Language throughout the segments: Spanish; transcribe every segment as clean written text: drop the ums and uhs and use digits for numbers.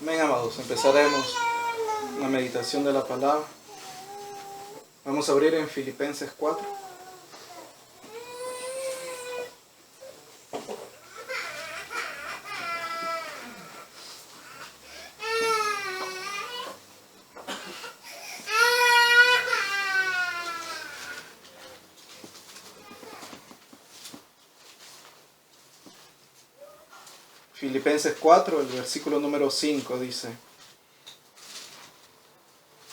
Amén, amados. Empezaremos la meditación de la palabra. Vamos a abrir en Filipenses 4. Filipenses 4, el versículo número 5 dice: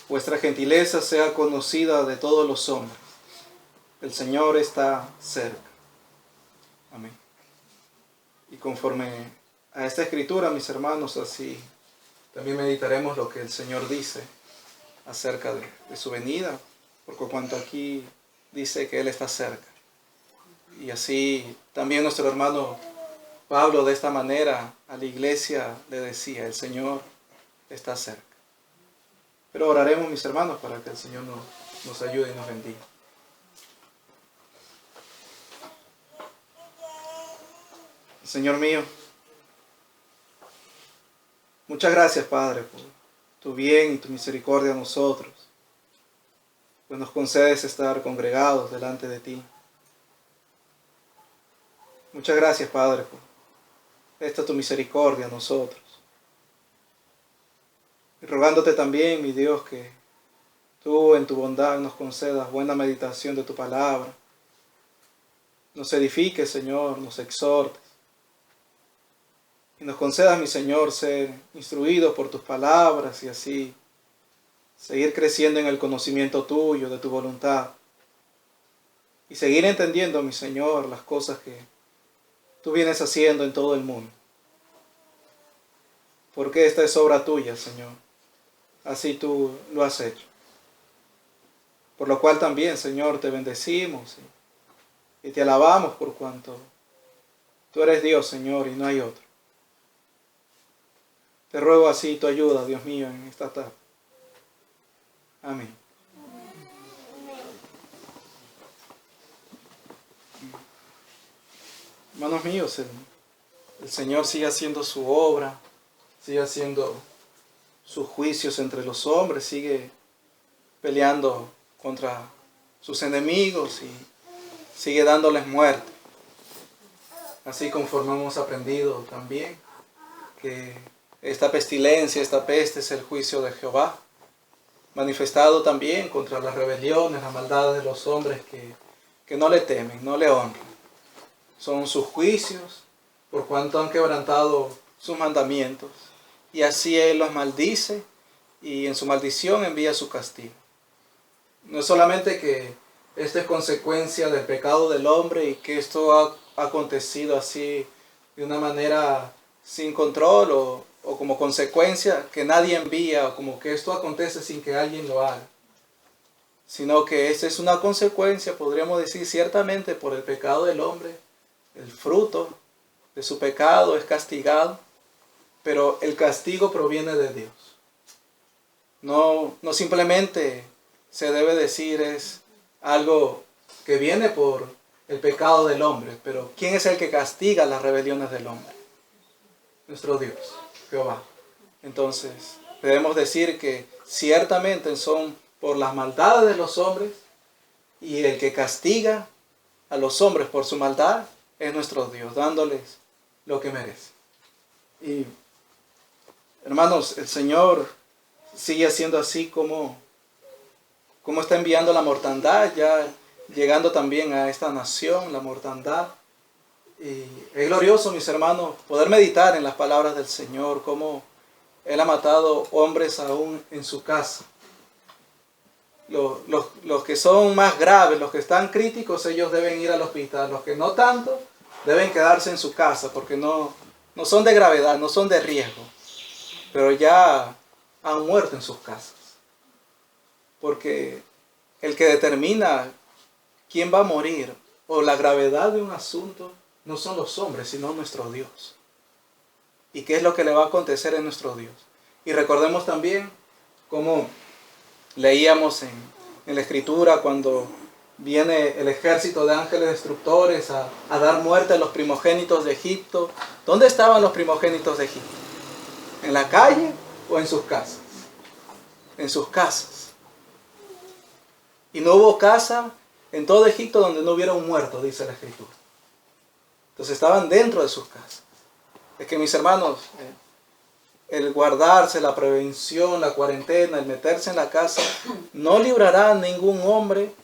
vuestra gentileza sea conocida de todos los hombres. El Señor está cerca. Amén. Y conforme a esta escritura, mis hermanos, así también meditaremos lo que el Señor dice acerca de su venida, porque cuanto aquí dice que Él está cerca. Y así también nuestro hermano Pablo de esta manera a la iglesia le decía: el Señor está cerca. Pero oraremos, mis hermanos, para que el Señor nos ayude y nos bendiga. Señor mío, muchas gracias, Padre, por tu bien y tu misericordia a nosotros, pues nos concedes estar congregados delante de ti. Muchas gracias, Padre, por esta tu misericordia a nosotros. Y rogándote también, mi Dios, que tú en tu bondad nos concedas buena meditación de tu palabra. Nos edifiques, Señor, nos exhortes. Y nos concedas, mi Señor, ser instruidos por tus palabras y así seguir creciendo en el conocimiento tuyo, de tu voluntad. Y seguir entendiendo, mi Señor, las cosas que tú vienes haciendo en todo el mundo. Porque esta es obra tuya, Señor. Así tú lo has hecho. Por lo cual también, Señor, te bendecimos y te alabamos por cuanto tú eres Dios, Señor, y no hay otro. Te ruego así tu ayuda, Dios mío, en esta tarde. Amén. Hermanos míos, el Señor sigue haciendo su obra, sigue haciendo sus juicios entre los hombres, sigue peleando contra sus enemigos y sigue dándoles muerte. Así conforme hemos aprendido también que esta pestilencia, esta peste es el juicio de Jehová, manifestado también contra las rebeliones, las maldades de los hombres que no le temen, no le honran. Son sus juicios por cuanto han quebrantado sus mandamientos. Y así Él los maldice y en su maldición envía su castigo. No es solamente que esto es consecuencia del pecado del hombre y que esto ha acontecido así de una manera sin control o como consecuencia que nadie envía, o como que esto acontece sin que alguien lo haga, sino que esta es una consecuencia, podríamos decir, ciertamente por el pecado del hombre. El fruto de su pecado es castigado, pero el castigo proviene de Dios. No simplemente se debe decir es algo que viene por el pecado del hombre, pero ¿quién es el que castiga las rebeliones del hombre? Nuestro Dios, Jehová. Entonces, debemos decir que ciertamente son por las maldades de los hombres, y el que castiga a los hombres por su maldad es nuestro Dios, dándoles lo que merecen. Y hermanos, el Señor sigue haciendo así como está enviando la mortandad, ya llegando también a esta nación, la mortandad. Y es glorioso, mis hermanos, poder meditar en las palabras del Señor, cómo Él ha matado hombres aún en su casa. Los que son más graves, los que están críticos, ellos deben ir al hospital. Los que no tanto, deben quedarse en su casa, porque no son de gravedad, no son de riesgo. Pero ya han muerto en sus casas. Porque el que determina quién va a morir o la gravedad de un asunto no son los hombres, sino nuestro Dios. ¿Y qué es lo que le va a acontecer en nuestro Dios? Y recordemos también cómo leíamos en la Escritura cuando viene el ejército de ángeles destructores a dar muerte a los primogénitos de Egipto. ¿Dónde estaban los primogénitos de Egipto? ¿En la calle o en sus casas? En sus casas. Y no hubo casa en todo Egipto donde no hubiera un muerto, dice la Escritura. Entonces estaban dentro de sus casas. Es que mis hermanos, el guardarse, la prevención, la cuarentena, el meterse en la casa, no librará a ningún hombre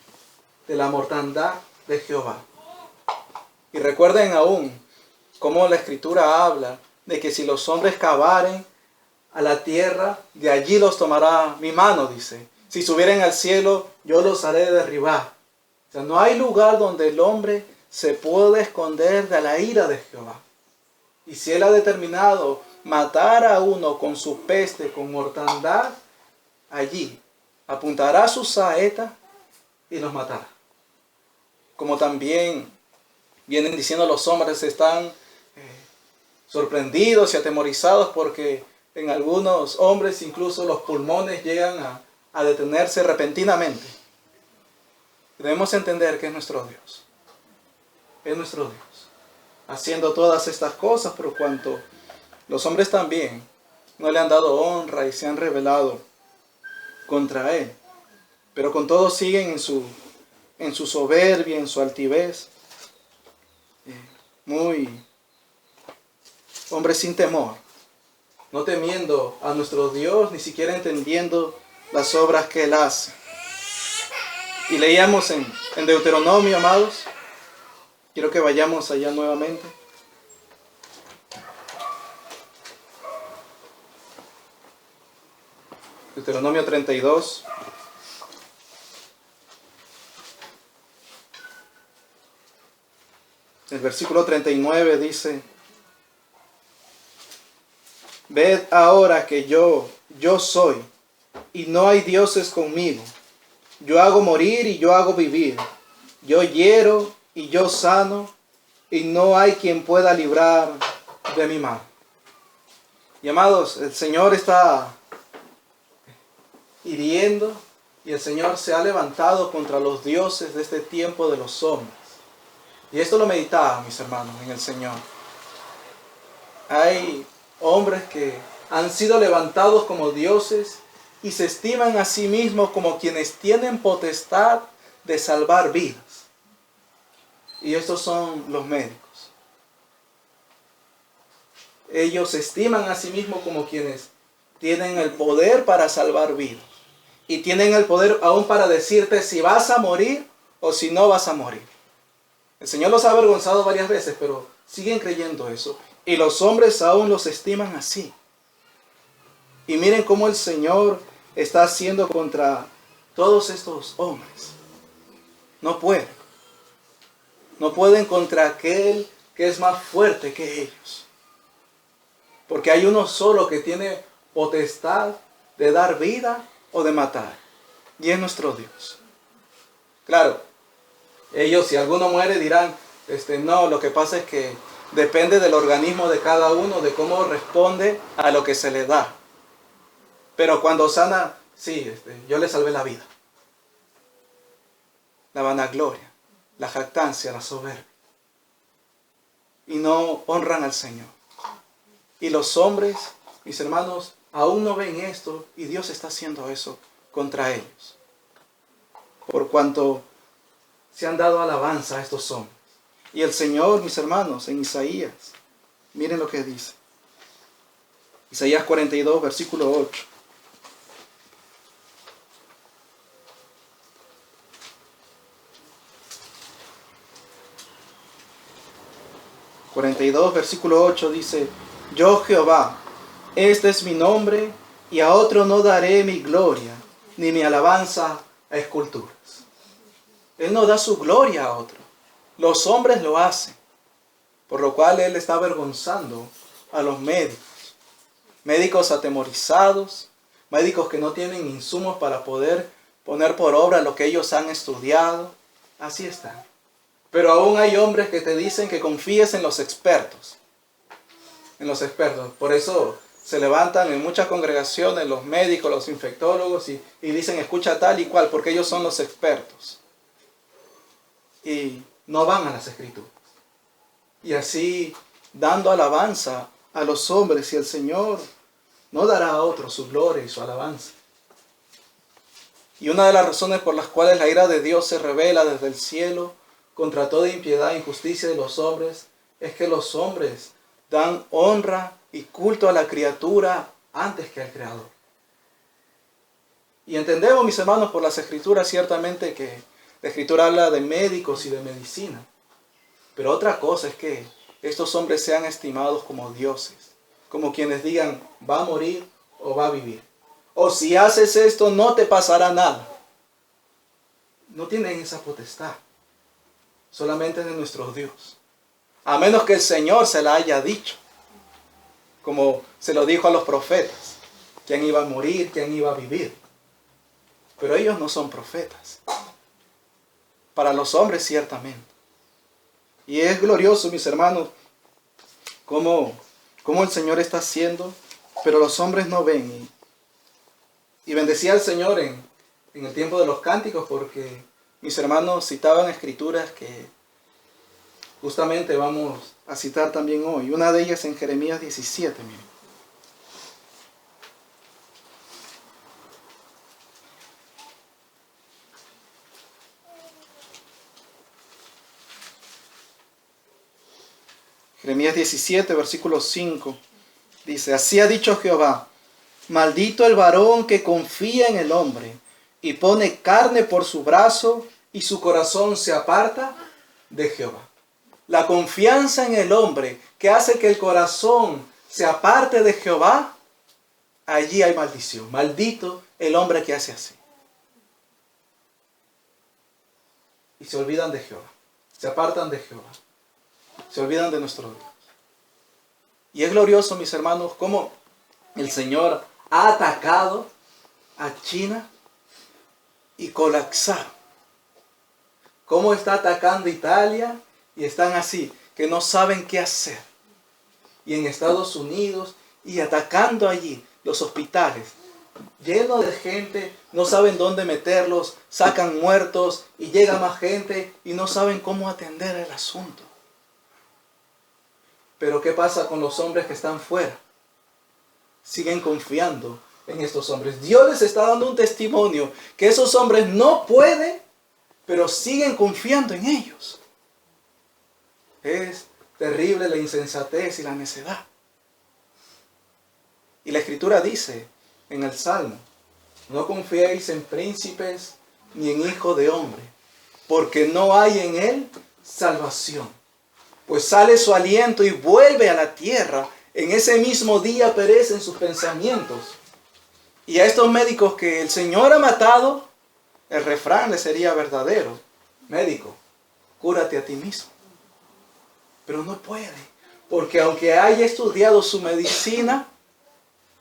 de la mortandad de Jehová. Y recuerden aún cómo la Escritura habla de que si los hombres cavaren a la tierra, de allí los tomará mi mano, dice. Si subieren al cielo, yo los haré derribar. O sea, no hay lugar donde el hombre se pueda esconder de la ira de Jehová. Y si él ha determinado matar a uno con su peste, con mortandad, allí apuntará su saeta y los matará. Como también vienen diciendo los hombres, están sorprendidos y atemorizados porque en algunos hombres incluso los pulmones llegan a detenerse repentinamente. Debemos entender que es nuestro Dios. Es nuestro Dios. Haciendo todas estas cosas por cuanto los hombres también no le han dado honra y se han rebelado contra Él. Pero con todo siguen en su soberbia, en su altivez. Muy hombres sin temor. No temiendo a nuestro Dios, ni siquiera entendiendo las obras que Él hace. Y leíamos en Deuteronomio, amados. Quiero que vayamos allá nuevamente. Deuteronomio 32. El versículo 39 dice: Ved ahora que yo soy, y no hay dioses conmigo. Yo hago morir y yo hago vivir. Yo hiero y yo sano, y no hay quien pueda librar de mi mano. Y amados, el Señor está hiriendo, y el Señor se ha levantado contra los dioses de este tiempo de los hombres. Y esto lo meditaba, mis hermanos, en el Señor. Hay hombres que han sido levantados como dioses y se estiman a sí mismos como quienes tienen potestad de salvar vidas. Y estos son los médicos. Ellos se estiman a sí mismos como quienes tienen el poder para salvar vidas. Y tienen el poder aún para decirte si vas a morir o si no vas a morir. El Señor los ha avergonzado varias veces, pero siguen creyendo eso. Y los hombres aún los estiman así. Y miren cómo el Señor está haciendo contra todos estos hombres. No pueden. No pueden contra aquel que es más fuerte que ellos. Porque hay uno solo que tiene potestad de dar vida o de matar. Y es nuestro Dios. Claro, ellos si alguno muere dirán, no, lo que pasa es que depende del organismo de cada uno, de cómo responde a lo que se le da. Pero cuando sana, sí, yo le salvé la vida. La vanagloria, la jactancia, la soberbia. Y no honran al Señor. Y los hombres, mis hermanos, aún no ven esto y Dios está haciendo eso contra ellos. Por cuanto se han dado alabanza a estos hombres. Y el Señor, mis hermanos, en Isaías, miren lo que dice. Isaías 42, versículo 8. Versículo 8 dice: Yo Jehová, este es mi nombre, y a otro no daré mi gloria, ni mi alabanza a esculturas. Él no da su gloria a otro. Los hombres lo hacen. Por lo cual Él está avergonzando a los médicos. Médicos atemorizados, médicos que no tienen insumos para poder poner por obra lo que ellos han estudiado. Así está. Pero aún hay hombres que te dicen que confíes en los expertos. En los expertos. Por eso se levantan en muchas congregaciones los médicos, los infectólogos y dicen escucha tal y cual, porque ellos son los expertos. Y no van a las Escrituras. Y así dando alabanza a los hombres, y el Señor no dará a otro su gloria y su alabanza. Y una de las razones por las cuales la ira de Dios se revela desde el cielo contra toda impiedad e injusticia de los hombres es que los hombres dan honra y culto a la criatura antes que al Creador. Y entendemos, mis hermanos, por las Escrituras ciertamente que la Escritura habla de médicos y de medicina. Pero otra cosa es que estos hombres sean estimados como dioses, como quienes digan, va a morir o va a vivir. O si haces esto, no te pasará nada. No tienen esa potestad. Solamente de nuestro Dios. A menos que el Señor se la haya dicho. Como se lo dijo a los profetas. Quién iba a morir, quién iba a vivir. Pero ellos no son profetas. Para los hombres ciertamente. Y es glorioso, mis hermanos, cómo el Señor está haciendo, pero los hombres no ven. Y bendecía al Señor en el tiempo de los cánticos, porque mis hermanos citaban escrituras que justamente vamos a citar también hoy. Una de ellas en Jeremías 17, miren. Jeremías 17, versículo 5, dice, así ha dicho Jehová, maldito el varón que confía en el hombre y pone carne por su brazo y su corazón se aparta de Jehová. La confianza en el hombre que hace que el corazón se aparte de Jehová, allí hay maldición. Maldito el hombre que hace así. Y se olvidan de Jehová, se apartan de Jehová. Se olvidan de nuestro Dios. Y es glorioso, mis hermanos, cómo el Señor ha atacado a China y colapsado. Cómo está atacando Italia y están así, que no saben qué hacer. Y en Estados Unidos y atacando allí los hospitales, llenos de gente, no saben dónde meterlos, sacan muertos y llega más gente y no saben cómo atender el asunto. Pero ¿qué pasa con los hombres que están fuera? Siguen confiando en estos hombres. Dios les está dando un testimonio que esos hombres no pueden, pero siguen confiando en ellos. Es terrible la insensatez y la necedad. Y la Escritura dice en el Salmo, no confiéis en príncipes ni en hijo de hombre, porque no hay en él salvación. Pues sale su aliento y vuelve a la tierra. En ese mismo día perecen sus pensamientos. Y a estos médicos que el Señor ha matado, el refrán les sería verdadero. Médico, cúrate a ti mismo. Pero no puede. Porque aunque haya estudiado su medicina,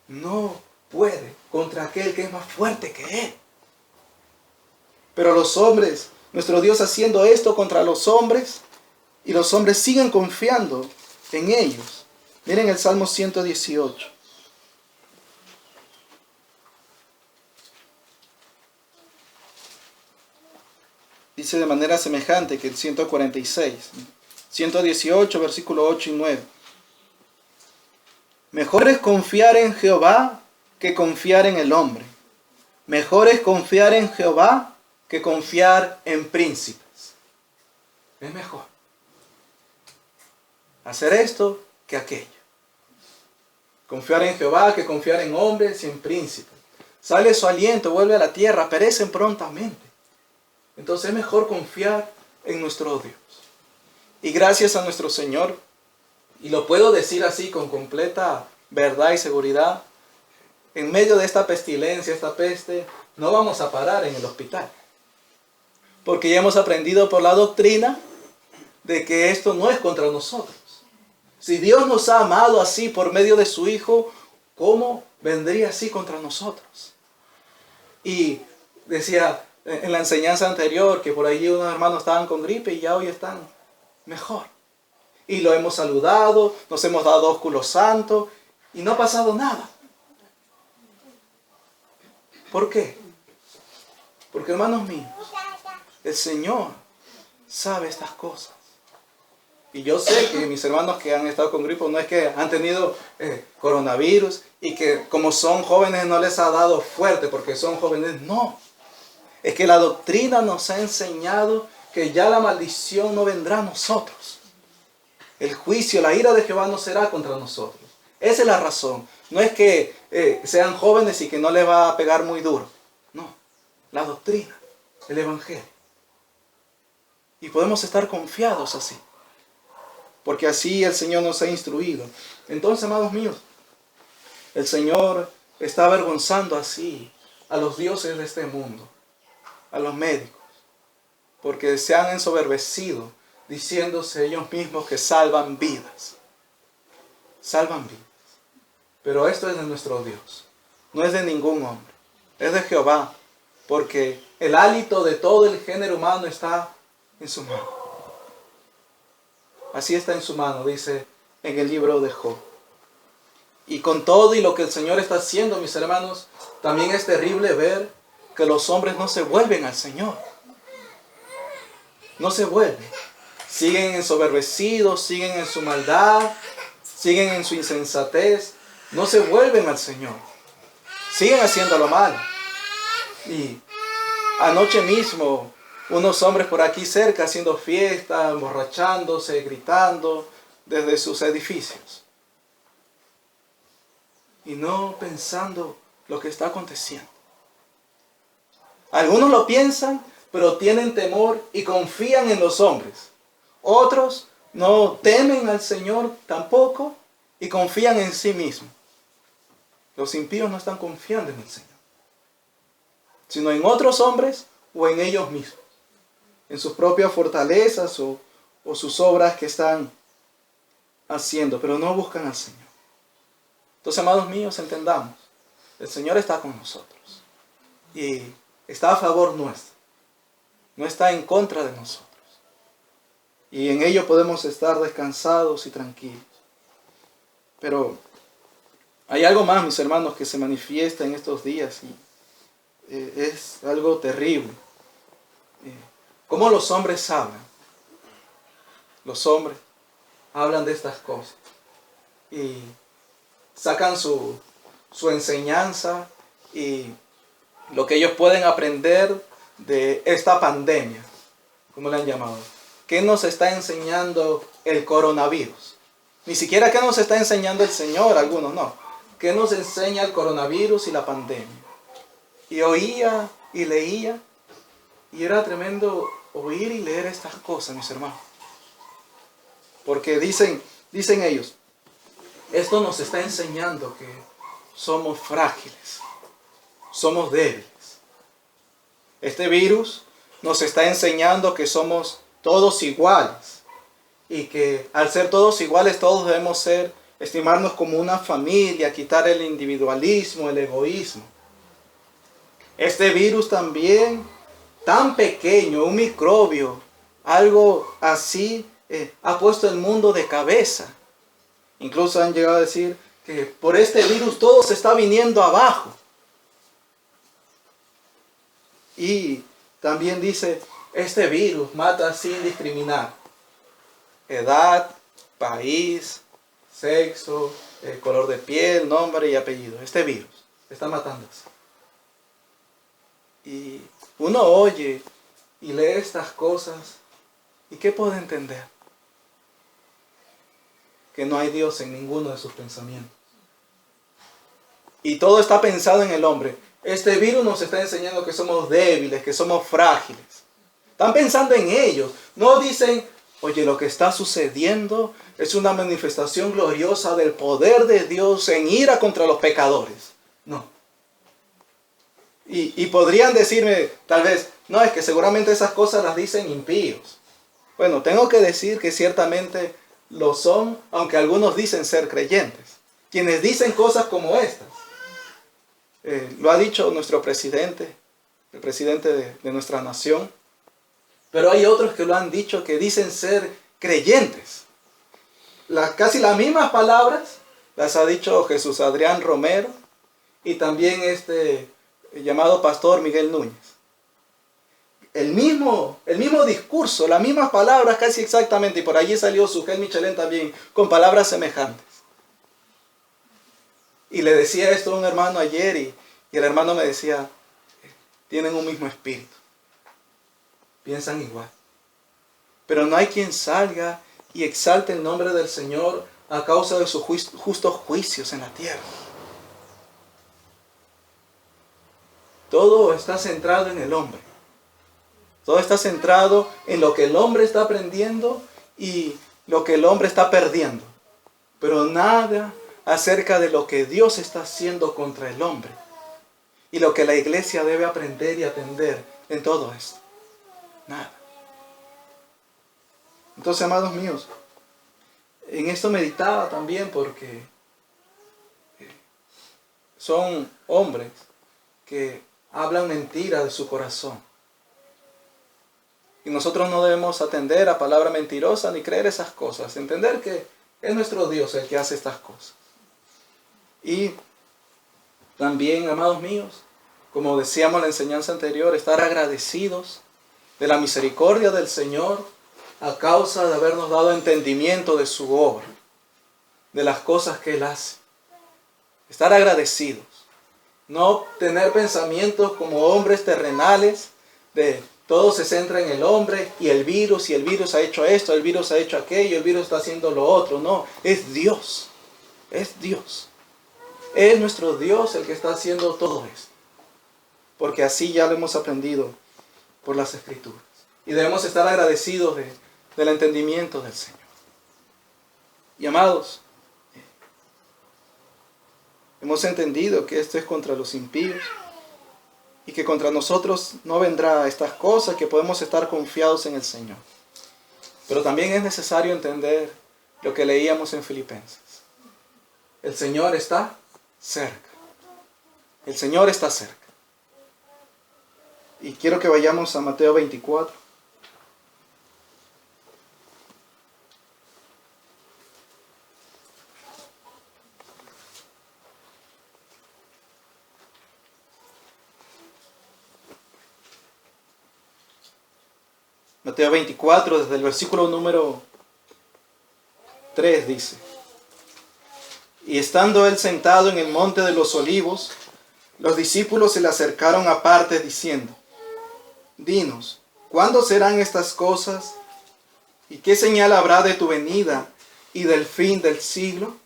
no puede contra aquel que es más fuerte que él. Pero los hombres, nuestro Dios haciendo esto contra los hombres, y los hombres siguen confiando en ellos. Miren el Salmo 118. Dice de manera semejante que el 146. 118, versículo 8 y 9. Mejor es confiar en Jehová que confiar en el hombre. Mejor es confiar en Jehová que confiar en príncipes. Es mejor hacer esto que aquello. Confiar en Jehová que confiar en hombres y en príncipes. Sale su aliento, vuelve a la tierra, perecen prontamente. Entonces es mejor confiar en nuestro Dios. Y gracias a nuestro Señor, y lo puedo decir así con completa verdad y seguridad, en medio de esta pestilencia, esta peste, no vamos a parar en el hospital. Porque ya hemos aprendido por la doctrina de que esto no es contra nosotros. Si Dios nos ha amado así por medio de su Hijo, ¿cómo vendría así contra nosotros? Y decía en la enseñanza anterior que por allí unos hermanos estaban con gripe y ya hoy están mejor. Y lo hemos saludado, nos hemos dado ósculo santo y no ha pasado nada. ¿Por qué? Porque, hermanos míos, el Señor sabe estas cosas. Y yo sé que mis hermanos que han estado con gripe no es que han tenido coronavirus y que como son jóvenes no les ha dado fuerte porque son jóvenes. No. Es que la doctrina nos ha enseñado que ya la maldición no vendrá a nosotros. El juicio, la ira de Jehová no será contra nosotros. Esa es la razón. No es que sean jóvenes y que no les va a pegar muy duro. No. La doctrina, el evangelio. Y podemos estar confiados así. Porque así el Señor nos ha instruido. Entonces, amados míos, el Señor está avergonzando así a los dioses de este mundo, a los médicos, porque se han ensoberbecido diciéndose ellos mismos que salvan vidas. Salvan vidas. Pero esto es de nuestro Dios, no es de ningún hombre, es de Jehová, porque el hálito de todo el género humano está en su mano. Así está en su mano, dice en el libro de Job. Y con todo y lo que el Señor está haciendo, mis hermanos, también es terrible ver que los hombres no se vuelven al Señor. No se vuelven. Siguen ensoberbecidos, siguen en su maldad, siguen en su insensatez. No se vuelven al Señor. Siguen haciendo lo malo. Y anoche mismo, unos hombres por aquí cerca haciendo fiesta, emborrachándose, gritando desde sus edificios. Y no pensando lo que está aconteciendo. Algunos lo piensan, pero tienen temor y confían en los hombres. Otros no temen al Señor tampoco y confían en sí mismos. Los impíos no están confiando en el Señor, sino en otros hombres o en ellos mismos, en sus propias fortalezas o sus obras que están haciendo, pero no buscan al Señor. Entonces, amados míos, entendamos, el Señor está con nosotros y está a favor nuestro, no está en contra de nosotros. Y en ello podemos estar descansados y tranquilos. Pero hay algo más, mis hermanos, que se manifiesta en estos días y es algo terrible. ¿Cómo los hombres hablan? Los hombres hablan de estas cosas y sacan su enseñanza y lo que ellos pueden aprender de esta pandemia. ¿Cómo le han llamado? ¿Qué nos está enseñando el coronavirus? Ni siquiera qué nos está enseñando el Señor, algunos no. ¿Qué nos enseña el coronavirus y la pandemia? Y oía y leía y era tremendo oír y leer estas cosas, mis hermanos. Porque dicen ellos, esto nos está enseñando que somos frágiles, somos débiles. Este virus nos está enseñando que somos todos iguales y que al ser todos iguales todos debemos estimarnos como una familia, quitar el individualismo, el egoísmo. Este virus también, tan pequeño, un microbio, algo así, ha puesto el mundo de cabeza. Incluso han llegado a decir que por este virus todo se está viniendo abajo. Y también dice, este virus mata sin discriminar. Edad, país, sexo, color de piel, nombre y apellido. Este virus está matando así. Y uno oye y lee estas cosas, ¿y qué puede entender? Que no hay Dios en ninguno de sus pensamientos. Y todo está pensado en el hombre. Este virus nos está enseñando que somos débiles, que somos frágiles. Están pensando en ellos. No dicen, oye, lo que está sucediendo es una manifestación gloriosa del poder de Dios en ira contra los pecadores. No. Y podrían decirme, tal vez, no, es que seguramente esas cosas las dicen impíos. Bueno, tengo que decir que ciertamente lo son, aunque algunos dicen ser creyentes. Quienes dicen cosas como estas. Lo ha dicho nuestro presidente, el presidente de nuestra nación. Pero hay otros que lo han dicho que dicen ser creyentes. Casi las mismas palabras las ha dicho Jesús Adrián Romero y también llamado pastor Miguel Núñez. el mismo discurso, las mismas palabras casi exactamente, y por allí salió Sujel Michelén también, con palabras semejantes. Y le decía esto a un hermano ayer, y el hermano me decía, tienen un mismo espíritu, piensan igual. Pero no hay quien salga y exalte el nombre del Señor a causa de sus justos juicios en la tierra. Todo está centrado en el hombre. Todo está centrado en lo que el hombre está aprendiendo y lo que el hombre está perdiendo. Pero nada acerca de lo que Dios está haciendo contra el hombre. Y lo que la iglesia debe aprender y atender en todo esto. Nada. Entonces, amados míos, en esto meditaba también porque son hombres que hablan mentira de su corazón. Y nosotros no debemos atender a palabra mentirosa ni creer esas cosas. Entender que es nuestro Dios el que hace estas cosas. Y también, amados míos, como decíamos en la enseñanza anterior, estar agradecidos de la misericordia del Señor a causa de habernos dado entendimiento de su obra, de las cosas que Él hace. Estar agradecidos. No tener pensamientos como hombres terrenales, de todo se centra en el hombre y el virus ha hecho esto, el virus ha hecho aquello, el virus está haciendo lo otro. No, es Dios. Es Dios. Es nuestro Dios el que está haciendo todo esto. Porque así ya lo hemos aprendido por las Escrituras. Y debemos estar agradecidos del entendimiento del Señor. Y amados, hemos entendido que esto es contra los impíos y que contra nosotros no vendrá estas cosas, que podemos estar confiados en el Señor. Pero también es necesario entender lo que leíamos en Filipenses. El Señor está cerca. El Señor está cerca. Y quiero que vayamos a Mateo 24. Mateo 24, desde el versículo número 3 dice: Y estando él sentado en el monte de los olivos, los discípulos se le acercaron aparte diciendo: Dinos, ¿cuándo serán estas cosas? ¿Y qué señal habrá de tu venida y del fin del siglo?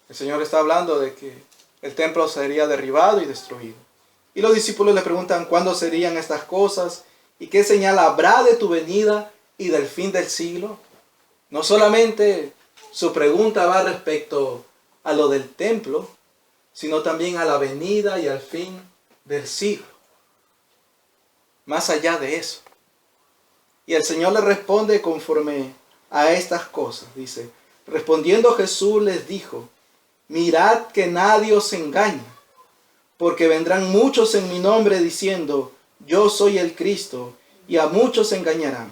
El Señor está hablando de que el templo sería derribado y destruido. Y los discípulos le preguntan: ¿cuándo serían estas cosas? ¿Y qué señal habrá de tu venida y del fin del siglo? No solamente su pregunta va respecto a lo del templo, sino también a la venida y al fin del siglo. Más allá de eso. Y el Señor le responde conforme a estas cosas. Dice: respondiendo Jesús les dijo: mirad que nadie os engañe, porque vendrán muchos en mi nombre diciendo: yo soy el Cristo, y a muchos engañarán.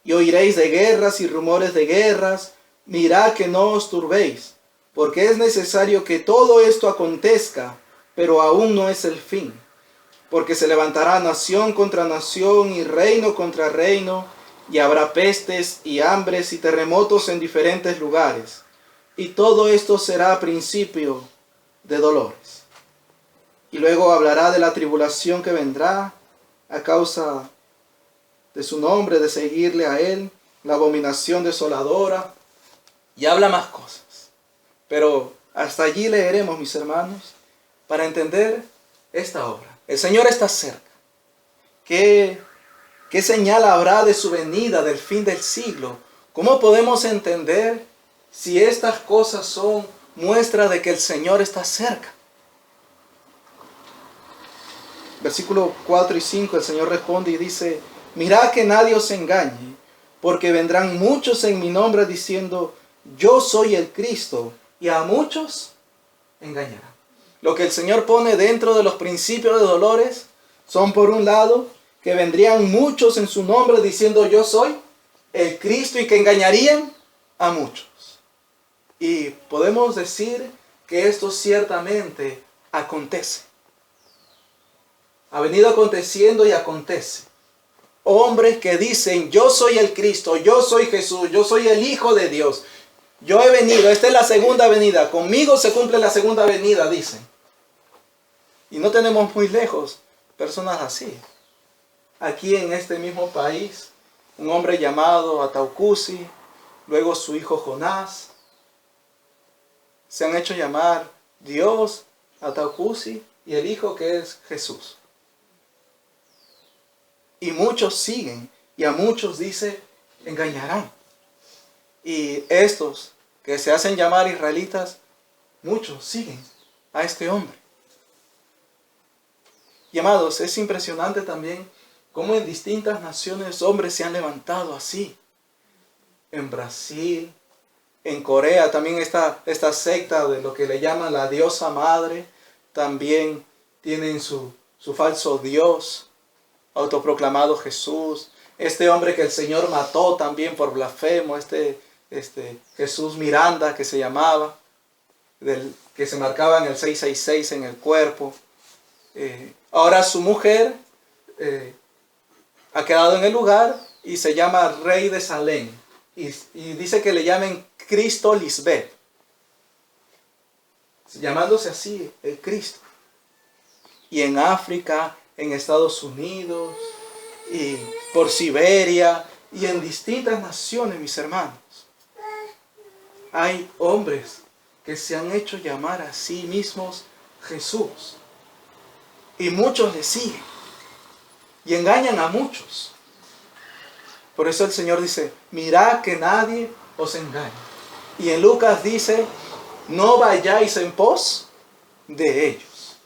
Y oiréis de guerras y rumores de guerras. Mirad que no os turbéis, porque es necesario que todo esto acontezca, pero aún no es el fin. Porque se levantará nación contra nación y reino contra reino, y habrá pestes y hambres y terremotos en diferentes lugares. Y todo esto será principio de dolores. Y luego hablará de la tribulación que vendrá a causa de su nombre, de seguirle a él, la abominación desoladora, y habla más cosas. Pero hasta allí leeremos, mis hermanos, para entender esta obra. El Señor está cerca. ¿Qué señal habrá de su venida, del fin del siglo? ¿Cómo podemos entender si estas cosas son muestra de que el Señor está cerca? Versículos 4 y 5, el Señor responde y dice: mirad que nadie os engañe, porque vendrán muchos en mi nombre diciendo: yo soy el Cristo, y a muchos engañarán. Lo que el Señor pone dentro de los principios de dolores son, por un lado, que vendrían muchos en su nombre diciendo: yo soy el Cristo, y que engañarían a muchos. Y podemos decir que esto ciertamente acontece. Ha venido aconteciendo y acontece. hombres que dicen, yo soy el Cristo, yo soy Jesús, yo soy el Hijo de Dios. Yo he venido, esta es la segunda venida, conmigo se cumple la segunda venida, dicen. Y no tenemos muy lejos personas así. Aquí en este mismo país, un hombre llamado Ataucusi, luego su hijo Jonás, se han hecho llamar Dios, Ataucusi, y el hijo que es Jesús. Y muchos siguen, y a muchos dice, engañarán. Y estos que se hacen llamar israelitas, muchos siguen a este hombre. Y amados, es impresionante también cómo en distintas naciones hombres se han levantado así. En Brasil, en Corea, también esta secta de lo que le llaman la diosa madre, también tienen su falso Dios, autoproclamado Jesús. Este hombre que el Señor mató también por blasfemo, Jesús Miranda que se llamaba, que se marcaba en el 666 en el cuerpo. Ahora su mujer ha quedado en el lugar y se llama Rey de Salem. Y dice que le llamen Cristo Lisbeth, llamándose así el Cristo. Y en África, en Estados Unidos, y por Siberia, y en distintas naciones, mis hermanos, hay hombres que se han hecho llamar a sí mismos Jesús. Y muchos le siguen. Y engañan a muchos. Por eso el Señor dice, mirad que nadie os engañe. Y en Lucas dice, no vayáis en pos de ellos.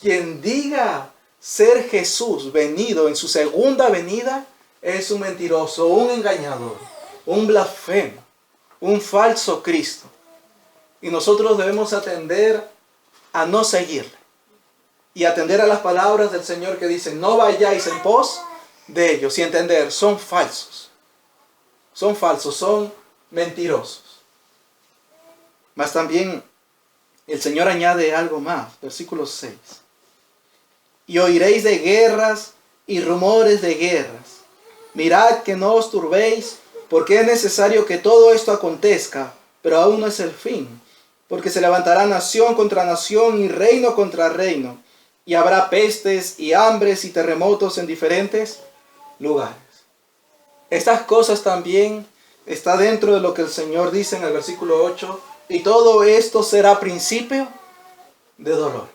Quien diga ser Jesús venido en su segunda venida, es un mentiroso, un engañador, un blasfemo, un falso Cristo. Y nosotros debemos atender a no seguirle. Y atender a las palabras del Señor que dicen, no vayáis en pos de ellos. Y entender, son falsos. Son falsos, son mentirosos. Mas también el Señor añade algo más. Versículo 6. Y oiréis de guerras y rumores de guerras. Mirad que no os turbéis, porque es necesario que todo esto acontezca, pero aún no es el fin. Porque se levantará nación contra nación y reino contra reino. Y habrá pestes y hambres y terremotos en diferentes lugares. Estas cosas también está dentro de lo que el Señor dice en el versículo 8. Y todo esto será principio de dolores.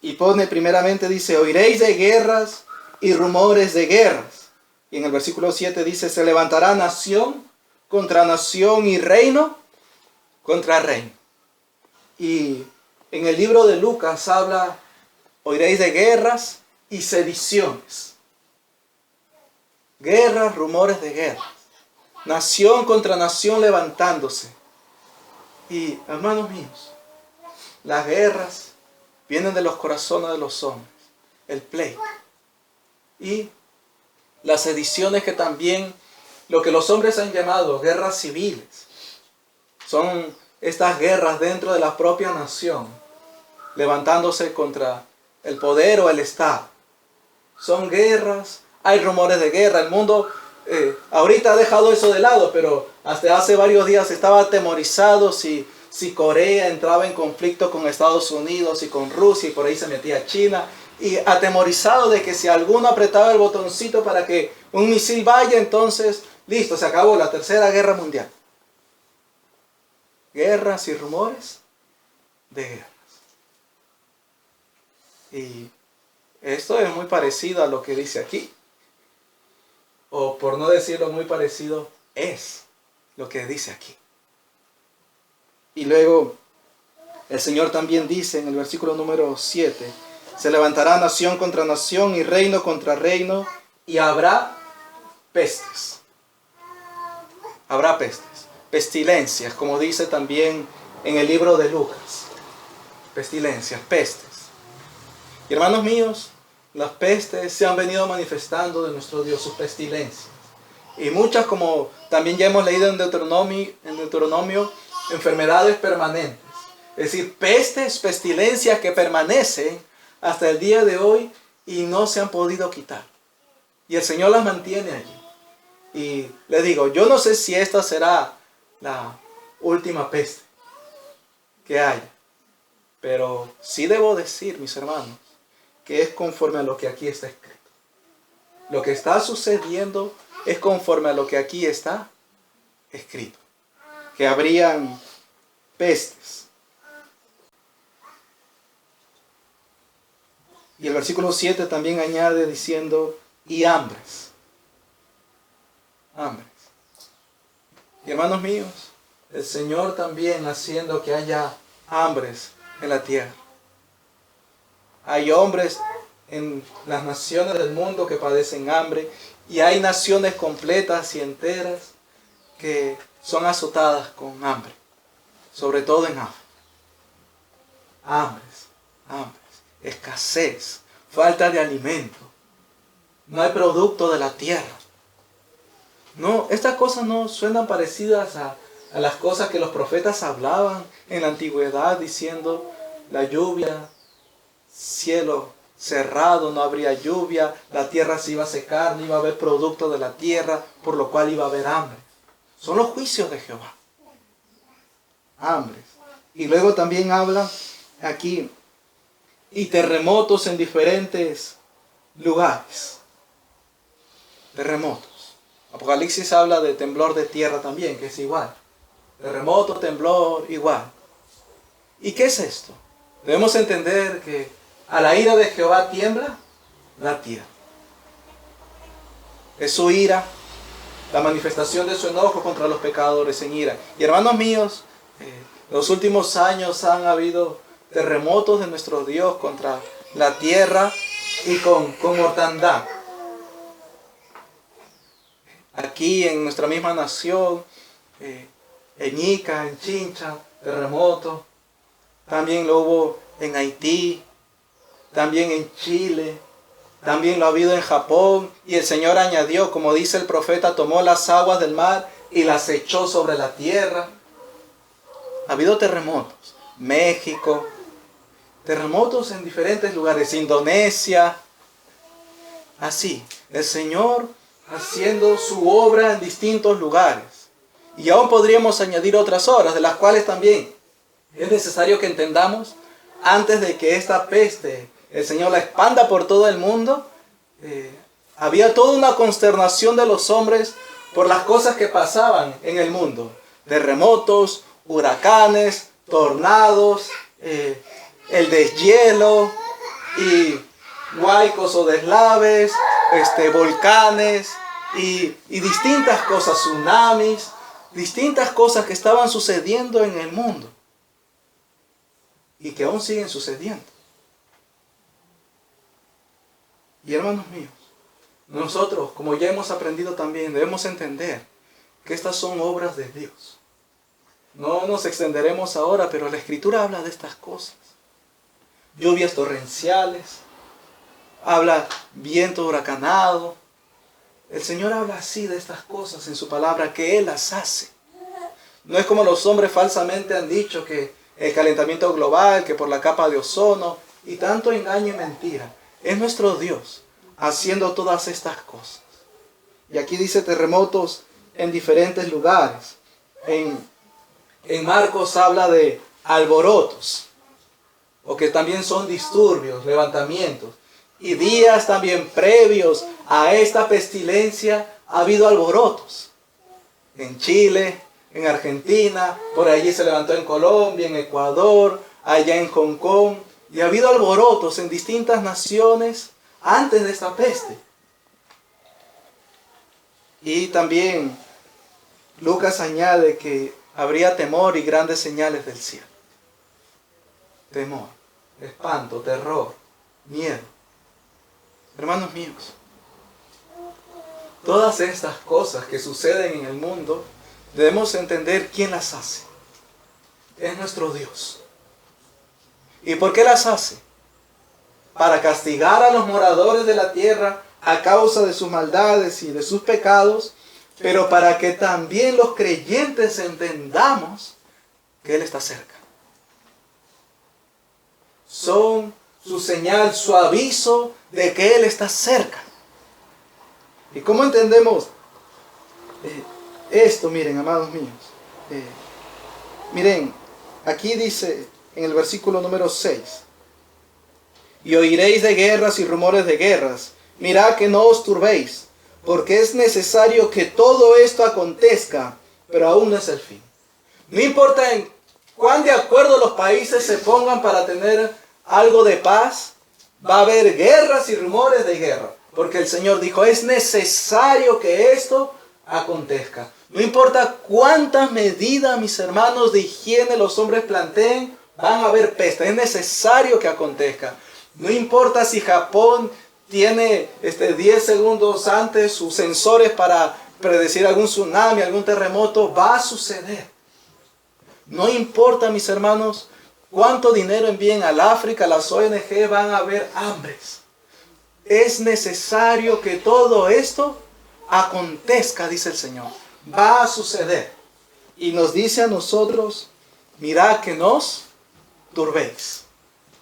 Y pone primeramente, dice, oiréis de guerras y rumores de guerras. Y en el versículo 7 dice, se levantará nación contra nación y reino contra reino. Y en el libro de Lucas habla, oiréis de guerras y sediciones. Guerras, rumores de guerras. Nación contra nación levantándose. Y hermanos míos, las guerras vienen de los corazones de los hombres. El pleito. Y las sediciones que también, lo que los hombres han llamado guerras civiles, son estas guerras dentro de la propia nación, levantándose contra el poder o el Estado. Son guerras, hay rumores de guerra. El mundo ahorita ha dejado eso de lado, pero hasta hace varios días estaba atemorizado si Corea entraba en conflicto con Estados Unidos y con Rusia, y por ahí se metía China, y atemorizado de que si alguno apretaba el botoncito para que un misil vaya, entonces listo, se acabó la tercera guerra mundial. Guerras y rumores de guerras. Y esto es muy parecido a lo que dice aquí. O por no decirlo muy parecido, es lo que dice aquí. Y luego el Señor también dice en el versículo número 7, se levantará nación contra nación y reino contra reino, y habrá pestes. Habrá pestes. Pestilencias, como dice también en el libro de Lucas. Pestilencias, pestes. Y hermanos míos, las pestes se han venido manifestando de nuestro Dios, sus pestilencias. Y muchas, como también ya hemos leído en Deuteronomio, enfermedades permanentes. Es decir, pestes, pestilencias que permanecen hasta el día de hoy y no se han podido quitar. Y el Señor las mantiene allí. Y les digo, yo no sé si esta será la última peste que haya. Pero sí debo decir, mis hermanos, que es conforme a lo que aquí está escrito. Lo que está sucediendo es conforme a lo que aquí está escrito. Que habrían pestes. Y el versículo 7 también añade diciendo, y hambres. Hambres. Y hermanos míos, el Señor también haciendo que haya hambres en la tierra. Hay hombres en las naciones del mundo que padecen hambre y hay naciones completas y enteras que son azotadas con hambre, sobre todo en África. Hambres, escasez, falta de alimento, no hay producto de la tierra. No, estas cosas no suenan parecidas a las cosas que los profetas hablaban en la antigüedad diciendo la lluvia, cielo cerrado, no habría lluvia, la tierra se iba a secar, no iba a haber producto de la tierra, por lo cual iba a haber hambre. Son los juicios de Jehová. Hambres. Y luego también habla aquí, y terremotos en diferentes lugares. Terremotos. Apocalipsis habla de temblor de tierra también, que es igual. Terremoto, temblor, igual. ¿Y qué es esto? Debemos entender que a la ira de Jehová tiembla la tierra. Es su ira, la manifestación de su enojo contra los pecadores en ira. Y hermanos míos, los últimos años han habido terremotos de nuestro Dios contra la tierra y con mortandad. Aquí en nuestra misma nación, en Ica, en Chincha, terremoto. También lo hubo en Haití, también en Chile, también lo ha habido en Japón. Y el Señor añadió, como dice el profeta, tomó las aguas del mar y las echó sobre la tierra. Ha habido terremotos. México, terremotos en diferentes lugares, Indonesia. Así, el Señor haciendo su obra en distintos lugares. Y aún podríamos añadir otras obras, de las cuales también es necesario que entendamos, antes de que esta peste, el Señor la expanda por todo el mundo, había toda una consternación de los hombres por las cosas que pasaban en el mundo. Terremotos, huracanes, tornados, el deshielo y huaicos o deslaves, volcanes y distintas cosas, tsunamis, distintas cosas que estaban sucediendo en el mundo y que aún siguen sucediendo. Y hermanos míos, nosotros, como ya hemos aprendido también, debemos entender que estas son obras de Dios. No nos extenderemos ahora, pero la Escritura habla de estas cosas. Lluvias torrenciales, habla viento huracanado. El Señor habla así de estas cosas en su palabra, que Él las hace. No es como los hombres falsamente han dicho que el calentamiento global, que por la capa de ozono, y tanto engaño y mentira. Es nuestro Dios haciendo todas estas cosas. Y aquí dice terremotos en diferentes lugares. En Marcos habla de alborotos, o que también son disturbios, levantamientos. Y días también previos a esta pestilencia ha habido alborotos. En Chile, en Argentina, por allí se levantó en Colombia, en Ecuador, allá en Hong Kong. Y ha habido alborotos en distintas naciones antes de esta peste. Y también Lucas añade que habría temor y grandes señales del cielo. Temor, espanto, terror, miedo. Hermanos míos, todas estas cosas que suceden en el mundo, debemos entender quién las hace. Es nuestro Dios. ¿Y por qué las hace? Para castigar a los moradores de la tierra a causa de sus maldades y de sus pecados, pero para que también los creyentes entendamos que Él está cerca. Son su señal, su aviso de que Él está cerca. ¿Y cómo entendemos esto? Miren, amados míos. Miren, aquí dice en el versículo número 6. Y oiréis de guerras y rumores de guerras. Mirad que no os turbéis, porque es necesario que todo esto acontezca, pero aún no es el fin. No importa en cuán de acuerdo los países se pongan para tener algo de paz, va a haber guerras y rumores de guerra. Porque el Señor dijo, es necesario que esto acontezca. No importa cuántas medidas, mis hermanos, de higiene los hombres planteen, van a haber peste. Es necesario que acontezca. No importa si Japón tiene 10 segundos antes sus sensores para predecir algún tsunami, algún terremoto, va a suceder. No importa, mis hermanos, cuánto dinero envíen al África, las ONG van a haber hambres. Es necesario que todo esto acontezca, dice el Señor. Va a suceder. Y nos dice a nosotros, mirad que nos turbéis.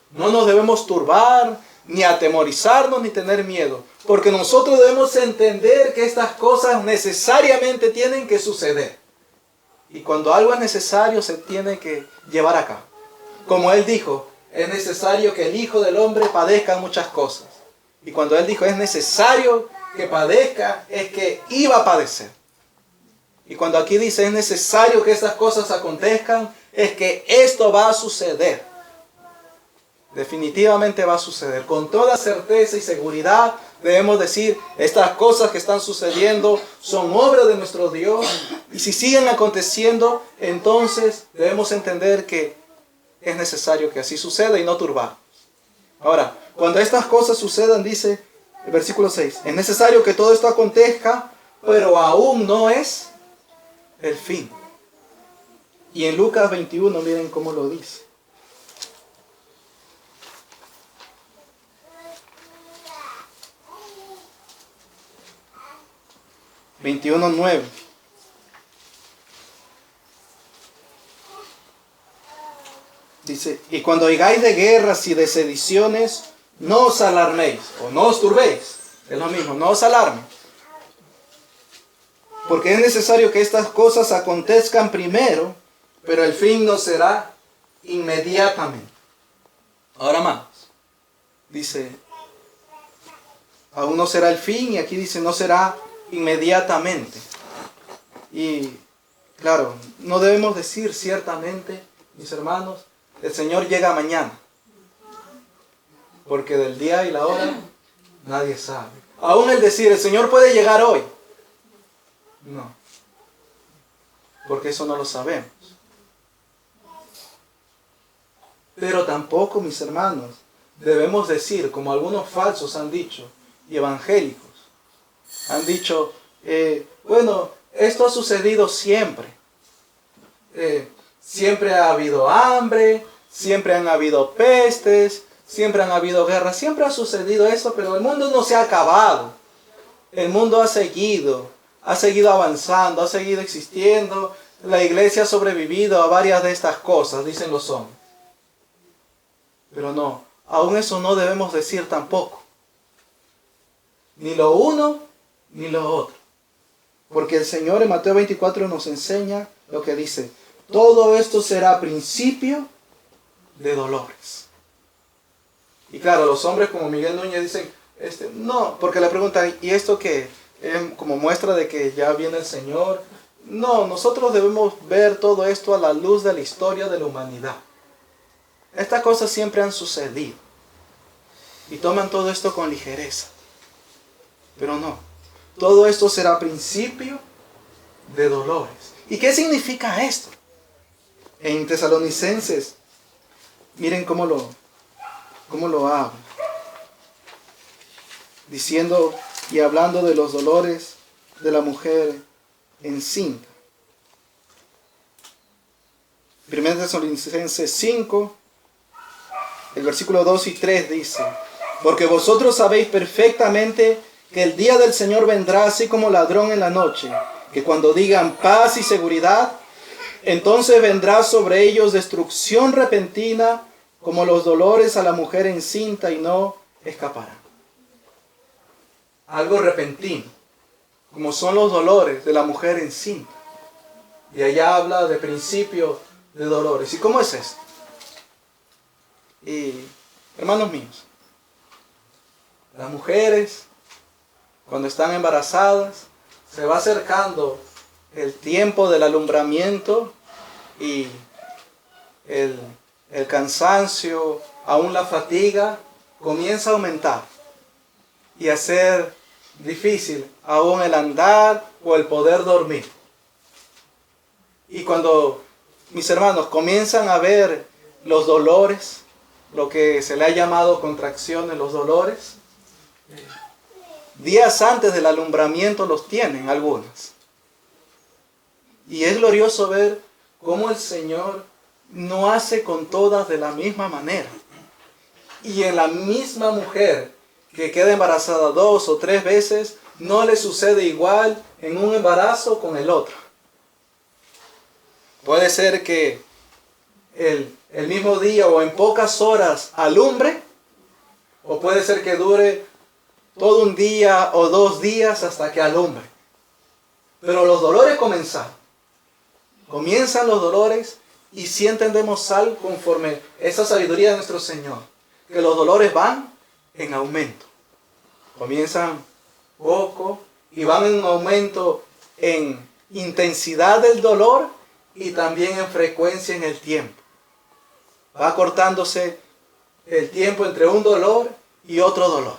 No nos debemos turbar, ni atemorizarnos, ni tener miedo. Porque nosotros debemos entender que estas cosas necesariamente tienen que suceder. Y cuando algo es necesario, se tiene que llevar a cabo. Como Él dijo, es necesario que el Hijo del Hombre padezca muchas cosas. Y cuando Él dijo, es necesario que padezca, es que iba a padecer. Y cuando aquí dice, es necesario que estas cosas acontezcan, es que esto va a suceder. Definitivamente va a suceder. Con toda certeza y seguridad debemos decir, estas cosas que están sucediendo son obra de nuestro Dios. Y si siguen aconteciendo, entonces debemos entender que es necesario que así suceda y no turbar. Ahora, cuando estas cosas sucedan, dice el versículo 6, es necesario que todo esto acontezca, pero aún no es el fin. Y en Lucas 21, miren cómo lo dice. Lucas 21:9. Dice, y cuando oigáis de guerras y de sediciones, no os alarméis, o no os turbéis. Es lo mismo, no os alarmen. Porque es necesario que estas cosas acontezcan primero, pero el fin no será inmediatamente. Ahora más. Dice, aún no será el fin, y aquí dice, no será inmediatamente. Y claro, no debemos decir ciertamente, mis hermanos, el Señor llega mañana, porque del día y la hora nadie sabe. Aún el decir, el Señor puede llegar hoy, no, porque eso no lo sabemos. Pero tampoco, mis hermanos, debemos decir, como algunos falsos han dicho, y evangélicos, han dicho, bueno, esto ha sucedido siempre. Siempre ha habido hambre, siempre han habido pestes, siempre han habido guerras, siempre ha sucedido eso, pero el mundo no se ha acabado. El mundo ha seguido avanzando, ha seguido existiendo. La iglesia ha sobrevivido a varias de estas cosas, dicen los hombres. Pero no, aún eso no debemos decir tampoco. Ni lo uno, ni lo otro. Porque el Señor en Mateo 24 nos enseña lo que dice. Todo esto será principio de dolores. Y claro, los hombres como Miguel Núñez dicen, no, porque le preguntan, ¿y esto qué? Como muestra de que ya viene el Señor. No, nosotros debemos ver todo esto a la luz de la historia de la humanidad. Estas cosas siempre han sucedido. Y toman todo esto con ligereza. Pero no, todo esto será principio de dolores. ¿Y qué significa esto? En Tesalonicenses, miren cómo lo habla. Diciendo y hablando de los dolores de la mujer encinta. 1 Tesalonicenses 5, el versículo 2 y 3 dice, porque vosotros sabéis perfectamente que el día del Señor vendrá así como ladrón en la noche, que cuando digan paz y seguridad, entonces vendrá sobre ellos destrucción repentina, como los dolores a la mujer encinta, y no escaparán. Algo repentino. como son los dolores de la mujer encinta. Y allá habla de principio de dolores. ¿Y cómo es esto? Y, hermanos míos, las mujeres, cuando están embarazadas, se va acercando el tiempo del alumbramiento y el cansancio, aún la fatiga, comienza a aumentar y a ser difícil aún el andar o el poder dormir. Y cuando mis hermanos comienzan a ver los dolores, lo que se le ha llamado contracciones, los dolores, días antes del alumbramiento los tienen algunas. Y es glorioso ver cómo el Señor no hace con todas de la misma manera. Y en la misma mujer que queda embarazada 2 o 3 veces, no le sucede igual en un embarazo con el otro. Puede ser que el mismo día o en pocas horas alumbre, o puede ser que dure todo un día o 2 días hasta que alumbre. Pero los dolores comenzaron. Comienzan los dolores y si entendemos algo conforme esa sabiduría de nuestro Señor, que los dolores van en aumento. Comienzan poco y van en aumento en intensidad del dolor y también en frecuencia en el tiempo. Va cortándose el tiempo entre un dolor y otro dolor.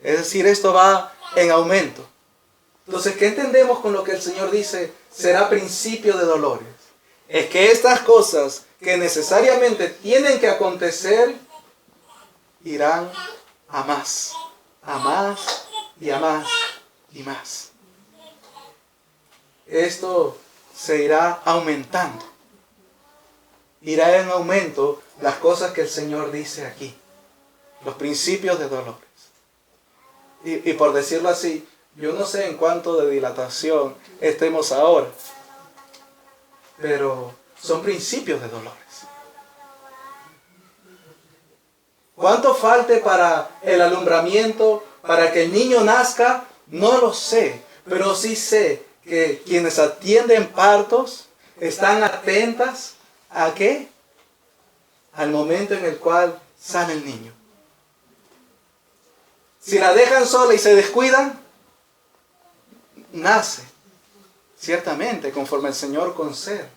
Es decir, esto va en aumento. Entonces, ¿qué entendemos con lo que el Señor dice será principio de dolores? Es que estas cosas que necesariamente tienen que acontecer irán a más y a más y más. Esto se irá aumentando. Irá en aumento las cosas que el Señor dice aquí. Los principios de dolores. Y por decirlo así, yo no sé en cuánto de dilatación estemos ahora, pero son principios de dolores. ¿Cuánto falte para el alumbramiento, para que el niño nazca? No lo sé, pero sí sé que quienes atienden partos están atentas ¿a qué? Al momento en el cual sale el niño. Si la dejan sola y se descuidan, nace, ciertamente, conforme el Señor concede.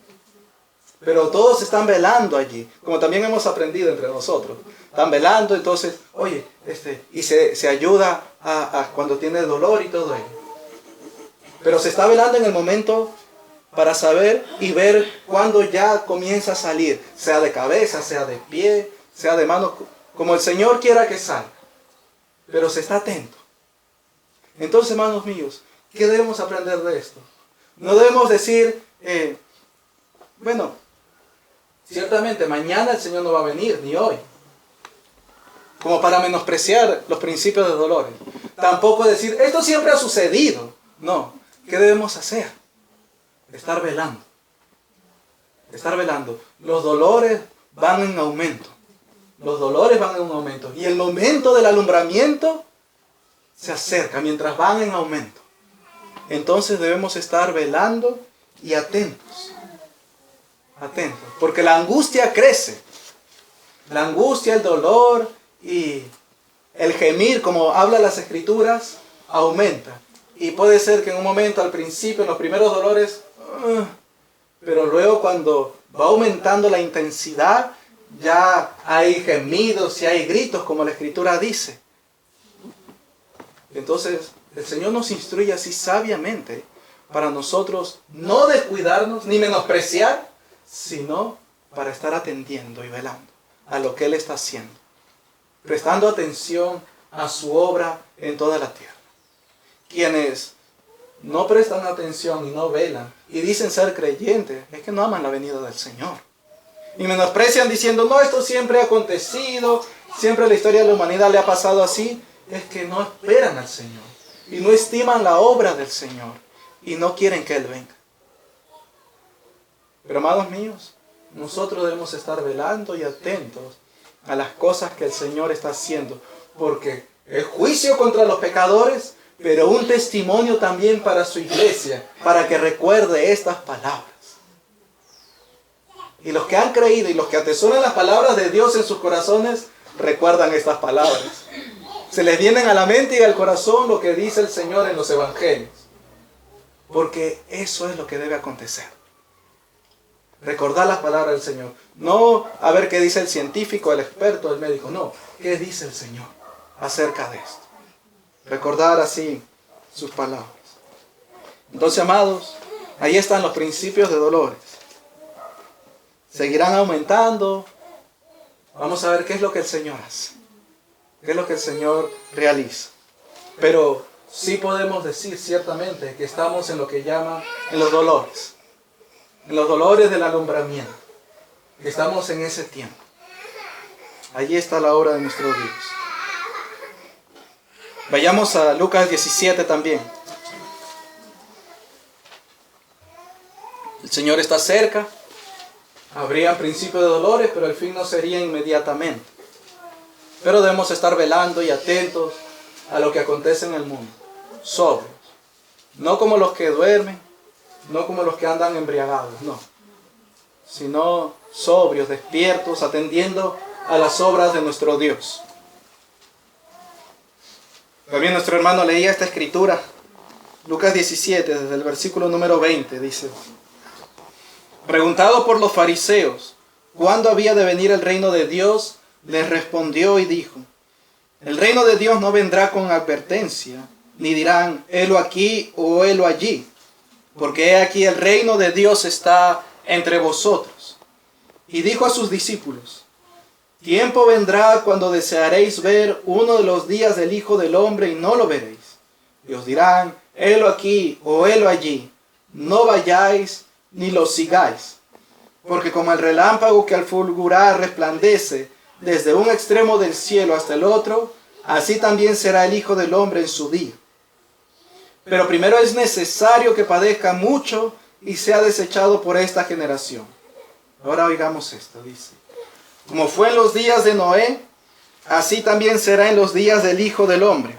Pero todos están velando allí, como también hemos aprendido entre nosotros. Están velando, entonces, oye, y se ayuda a cuando tiene dolor y todo ello. Pero se está velando en el momento para saber y ver cuándo ya comienza a salir, sea de cabeza, sea de pie, sea de mano, como el Señor quiera que salga. Pero se está atento. Entonces, hermanos míos, ¿qué debemos aprender de esto? No debemos decir, bueno, ciertamente mañana el Señor no va a venir, ni hoy, como para menospreciar los principios de dolores. Tampoco decir, esto siempre ha sucedido. No, ¿qué debemos hacer? Estar velando. Estar velando. Los dolores van en aumento. Los dolores van en un aumento. Y el momento del alumbramiento se acerca mientras van en aumento. Entonces debemos estar velando y atentos. Atentos. Porque la angustia crece. La angustia, el dolor y el gemir, como hablan las Escrituras, aumenta. Y puede ser que en un momento, al principio, en los primeros dolores, pero luego cuando va aumentando la intensidad, ya hay gemidos y hay gritos, como la Escritura dice. Entonces, el Señor nos instruye así sabiamente para nosotros no descuidarnos ni menospreciar, sino para estar atendiendo y velando a lo que Él está haciendo, prestando atención a su obra en toda la tierra. Quienes no prestan atención y no velan y dicen ser creyentes, es que no aman la venida del Señor. Y menosprecian diciendo, no, esto siempre ha acontecido, siempre en la historia de la humanidad le ha pasado así. Es que no esperan al Señor y no estiman la obra del Señor y no quieren que Él venga. Pero amados míos, nosotros debemos estar velando y atentos a las cosas que el Señor está haciendo, porque el juicio contra los pecadores pero un testimonio también para su iglesia, para que recuerde estas palabras. Y los que han creído y los que atesoran las palabras de Dios en sus corazones, recuerdan estas palabras. Se les vienen a la mente y al corazón lo que dice el Señor en los evangelios. Porque eso es lo que debe acontecer. Recordar las palabras del Señor. No a ver qué dice el científico, el experto, el médico. No, ¿qué dice el Señor acerca de esto? Recordar así sus palabras. Entonces, amados, ahí están los principios de dolores. Seguirán aumentando. Vamos a ver qué es lo que el Señor hace. Qué es lo que el Señor realiza. Pero sí podemos decir ciertamente que estamos en lo que llaman en los dolores. En los dolores del alumbramiento. Estamos en ese tiempo. Allí está la obra de nuestro Dios. Vayamos a Lucas 17 también. El Señor está cerca. Habría principio de dolores, pero el fin no sería inmediatamente. Pero debemos estar velando y atentos a lo que acontece en el mundo. Sobrios. No como los que duermen, no como los que andan embriagados, no. Sino sobrios, despiertos, atendiendo a las obras de nuestro Dios. También nuestro hermano leía esta escritura. Lucas 17, desde el versículo número 20, dice: preguntado por los fariseos, ¿cuándo había de venir el reino de Dios? Les respondió y dijo: el reino de Dios no vendrá con advertencia, ni dirán, helo aquí o helo allí, porque he aquí el reino de Dios está entre vosotros. Y dijo a sus discípulos: tiempo vendrá cuando desearéis ver uno de los días del Hijo del Hombre y no lo veréis. Y os dirán, helo aquí o helo allí, no vayáis ni lo sigáis. Porque como el relámpago que al fulgurar resplandece desde un extremo del cielo hasta el otro, así también será el Hijo del Hombre en su día. Pero primero es necesario que padezca mucho y sea desechado por esta generación. Ahora oigamos esto, dice: como fue en los días de Noé, así también será en los días del Hijo del Hombre.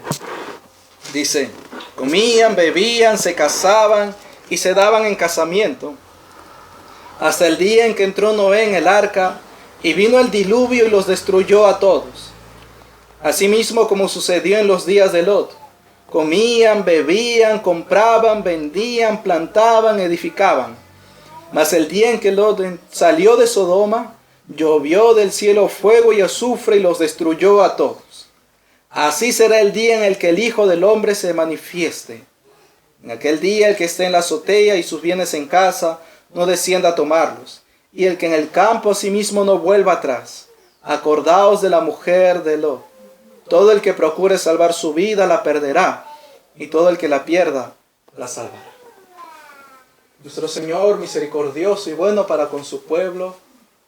Dice: comían, bebían, se casaban y se daban en casamiento, hasta el día en que entró Noé en el arca, y vino el diluvio y los destruyó a todos. Asimismo como sucedió en los días de Lot. Comían, bebían, compraban, vendían, plantaban, edificaban. Mas el día en que Lot salió de Sodoma, llovió del cielo fuego y azufre y los destruyó a todos. Así será el día en el que el Hijo del Hombre se manifieste. En aquel día el que esté en la azotea y sus bienes en casa, no descienda a tomarlos, y el que en el campo asimismo no vuelva atrás. Acordaos de la mujer de Lot. Todo el que procure salvar su vida la perderá, y todo el que la pierda la salvará. Nuestro Señor, misericordioso y bueno para con su pueblo,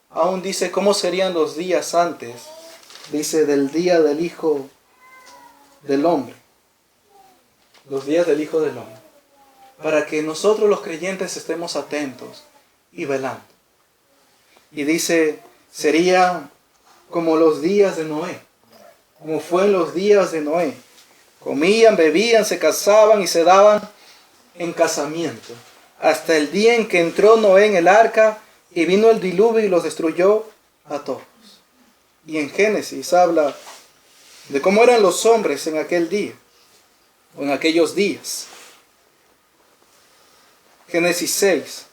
aún dice cómo serían los días antes, dice, del día del Hijo del Hombre. Los días del Hijo del Hombre. Para que nosotros los creyentes estemos atentos y velando. Y dice, sería como los días de Noé, como fue en los días de Noé. Comían, bebían, se casaban y se daban en casamiento, hasta el día en que entró Noé en el arca y vino el diluvio y los destruyó a todos. Y en Génesis habla de cómo eran los hombres en aquel día, o en aquellos días. Génesis 6.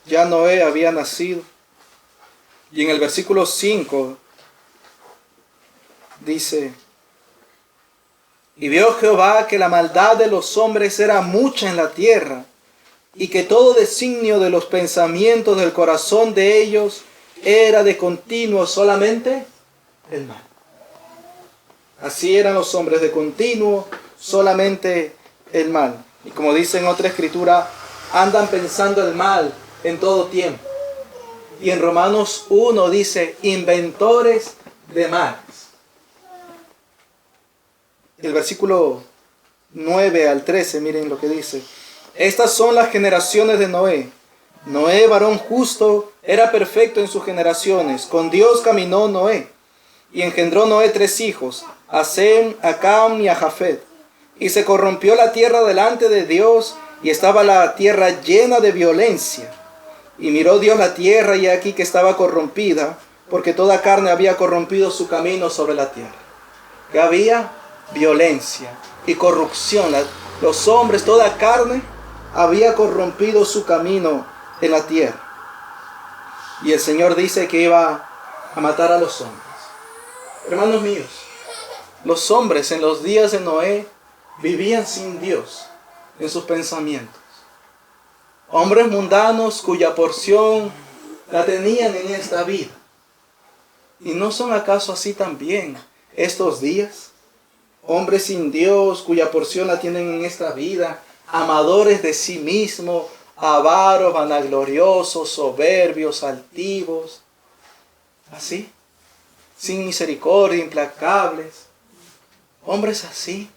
Ya Noé había nacido. Y en el versículo 5 dice: y vio Jehová que la maldad de los hombres era mucha en la tierra, y que todo designio de los pensamientos del corazón de ellos era de continuo solamente el mal. Así eran los hombres, de continuo solamente el mal. Y como dice en otra escritura, andan pensando el mal en todo tiempo. Y en Romanos 1 dice, inventores de males. El versículo 9 al 13, miren lo que dice. Estas son las generaciones de Noé. Noé, varón justo, era perfecto en sus generaciones. Con Dios caminó Noé, y engendró Noé 3 hijos, a Sem, a Cam y a Jafet. Y se corrompió la tierra delante de Dios, y estaba la tierra llena de violencia. Y miró Dios la tierra, y aquí que estaba corrompida, porque toda carne había corrompido su camino sobre la tierra. Que había violencia y corrupción. Los hombres, toda carne, había corrompido su camino en la tierra. Y el Señor dice que iba a matar a los hombres. Hermanos míos, los hombres en los días de Noé vivían sin Dios en sus pensamientos. Hombres mundanos cuya porción la tenían en esta vida. ¿Y no son acaso así también estos días? Hombres sin Dios cuya porción la tienen en esta vida, amadores de sí mismos, avaros, vanagloriosos, soberbios, altivos, así, sin misericordia, implacables. Hombres así.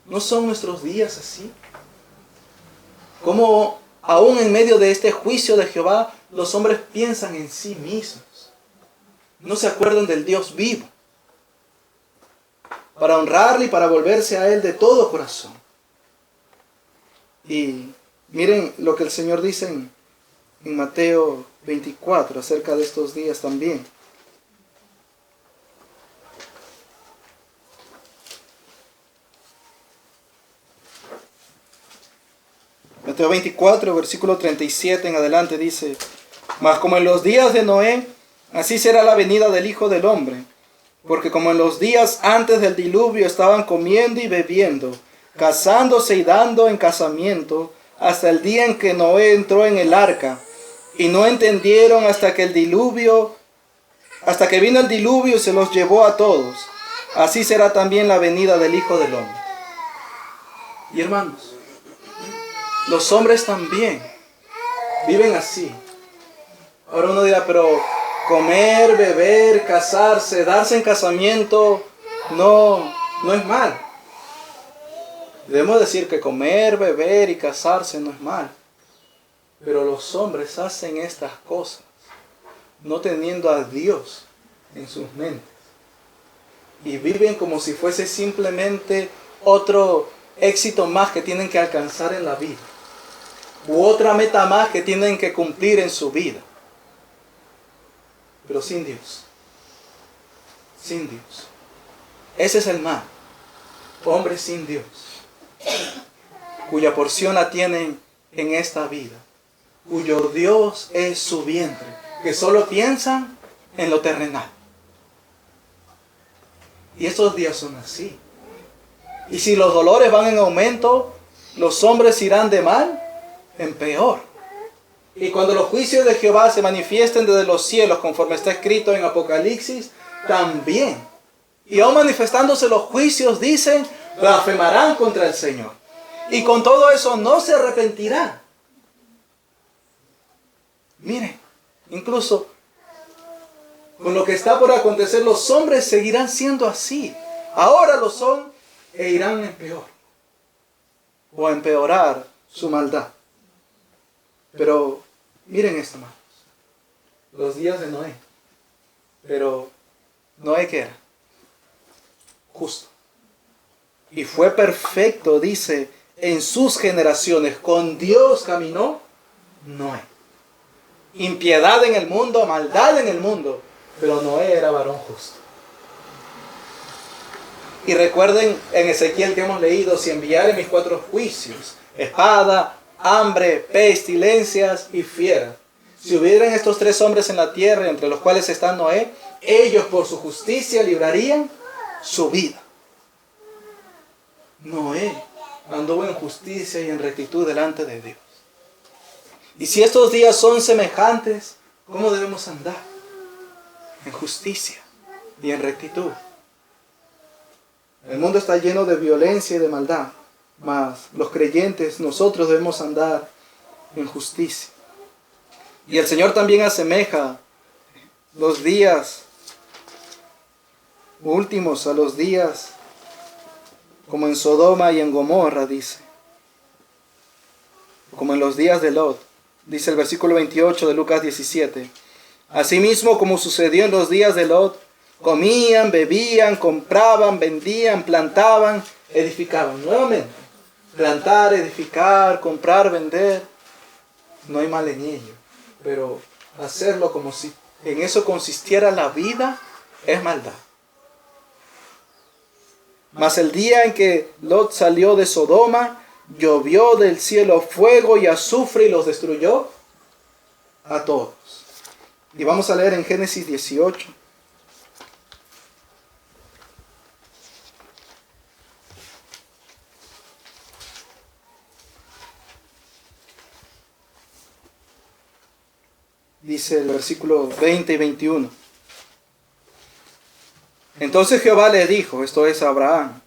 ¿No son nuestros días así? Como aún en medio de este juicio de Jehová, los hombres piensan en sí mismos. No se acuerdan del Dios vivo, para honrarle y para volverse a Él de todo corazón. Y miren lo que el Señor dice en Mateo 24 acerca de estos días también. Mateo 24, versículo 37 en adelante dice: Mas como en los días de Noé, así será la venida del Hijo del Hombre. Porque como en los días antes del diluvio estaban comiendo y bebiendo, casándose y dando en casamiento, hasta el día en que Noé entró en el arca, y no entendieron hasta que vino el diluvio y se los llevó a todos. Así será también la venida del Hijo del Hombre. Y hermanos, los hombres también viven así. Ahora uno dirá, pero comer, beber, casarse, darse en casamiento, no es mal. Debemos decir que comer, beber y casarse no es mal. Pero los hombres hacen estas cosas no teniendo a Dios en sus mentes. Y viven como si fuese simplemente otro éxito más que tienen que alcanzar en la vida. U otra meta más que tienen que cumplir en su vida. Pero sin Dios. Sin Dios. Ese es el mal. Hombres sin Dios. Cuya porción la tienen en esta vida. Cuyo Dios es su vientre. Que solo piensan en lo terrenal. Y estos días son así. Y si los dolores van en aumento, los hombres irán de mal en peor. Y cuando los juicios de Jehová se manifiesten desde los cielos, conforme está escrito en Apocalipsis, también. Y aún manifestándose los juicios, dicen, blasfemarán contra el Señor. Y con todo eso no se arrepentirán. Miren, incluso con lo que está por acontecer, los hombres seguirán siendo así. Ahora lo son e irán en peor. O a empeorar su maldad. Pero miren esto, hermanos. Los días de Noé. Pero Noé, ¿qué era? Justo. Y fue perfecto, dice, en sus generaciones. Con Dios caminó Noé. Impiedad en el mundo, maldad en el mundo. Pero Noé era varón justo. Y recuerden en Ezequiel que hemos leído: si enviare mis 4 juicios, espada, hambre, pestilencias y fieras, si hubieran estos 3 hombres en la tierra, entre los cuales está Noé, ellos por su justicia librarían su vida. Noé anduvo en justicia y en rectitud delante de Dios. Y si estos días son semejantes, ¿cómo debemos andar? En justicia y en rectitud. El mundo está lleno de violencia y de maldad, mas los creyentes, nosotros debemos andar en justicia. Y el Señor también asemeja los días últimos a los días como en Sodoma y en Gomorra, dice, como en los días de Lot. Dice el versículo 28 de Lucas 17. Asimismo, como sucedió en los días de Lot, comían, bebían, compraban, vendían, plantaban, edificaban. Nuevamente, plantar, edificar, comprar, vender, no hay mal en ello. Pero hacerlo como si en eso consistiera la vida es maldad. Mas el día en que Lot salió de Sodoma, llovió del cielo fuego y azufre y los destruyó a todos. Y vamos a leer en Génesis 18. Dice el versículo 20 y 21. Entonces Jehová le dijo, esto es Abraham,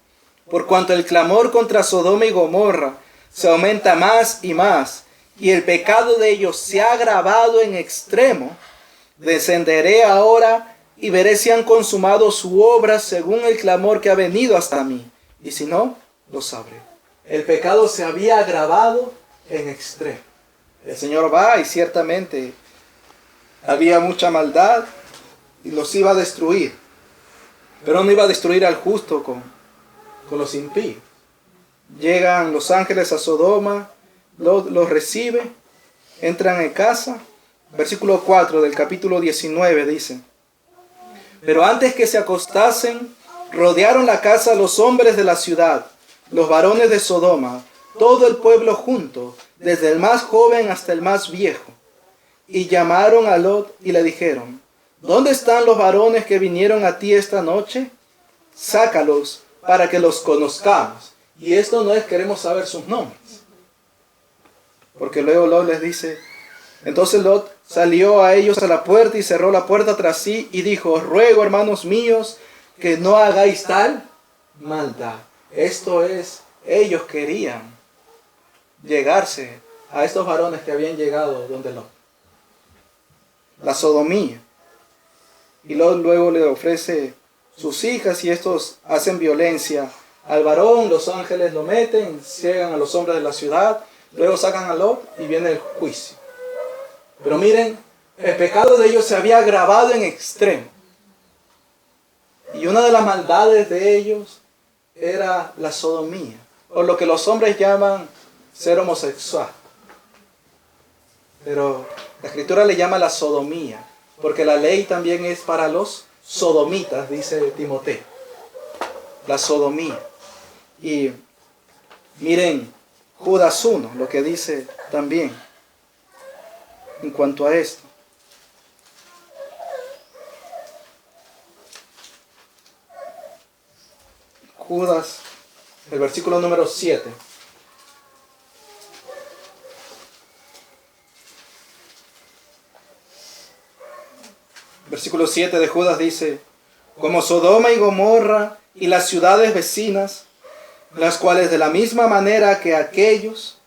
por cuanto el clamor contra Sodoma y Gomorra se aumenta más y más, y el pecado de ellos se ha agravado en extremo, descenderé ahora y veré si han consumado su obra según el clamor que ha venido hasta mí, y si no, lo sabré. El pecado se había agravado en extremo. El Señor va y ciertamente había mucha maldad y los iba a destruir. Pero no iba a destruir al justo con los impíos. Llegan los ángeles a Sodoma, los recibe, entran en casa. Versículo 4 del capítulo 19 dice: pero antes que se acostasen, rodearon la casa los hombres de la ciudad, los varones de Sodoma, todo el pueblo junto, desde el más joven hasta el más viejo. Y llamaron a Lot y le dijeron: ¿dónde están los varones que vinieron a ti esta noche? Sácalos para que los conozcamos. Y esto no es queremos saber sus nombres. Porque luego Lot les dice: entonces Lot salió a ellos a la puerta y cerró la puerta tras sí y dijo: os ruego, hermanos míos, que no hagáis tal maldad. Esto es, ellos querían llegarse a estos varones que habían llegado donde Lot. La sodomía. Y Lot luego le ofrece sus hijas y estos hacen violencia al varón. Los ángeles lo meten, ciegan a los hombres de la ciudad, luego sacan a Lot y viene el juicio. Pero miren, el pecado de ellos se había agravado en extremo. Y una de las maldades de ellos era la sodomía, o lo que los hombres llaman ser homosexual. Pero la Escritura le llama la sodomía, porque la ley también es para los sodomitas, dice Timoteo. La sodomía. Y miren, Judas 1, lo que dice también en cuanto a esto. Judas, el versículo número 7. Versículo 7 de Judas dice: como Sodoma y Gomorra y las ciudades vecinas, las cuales de la misma manera que aquellos,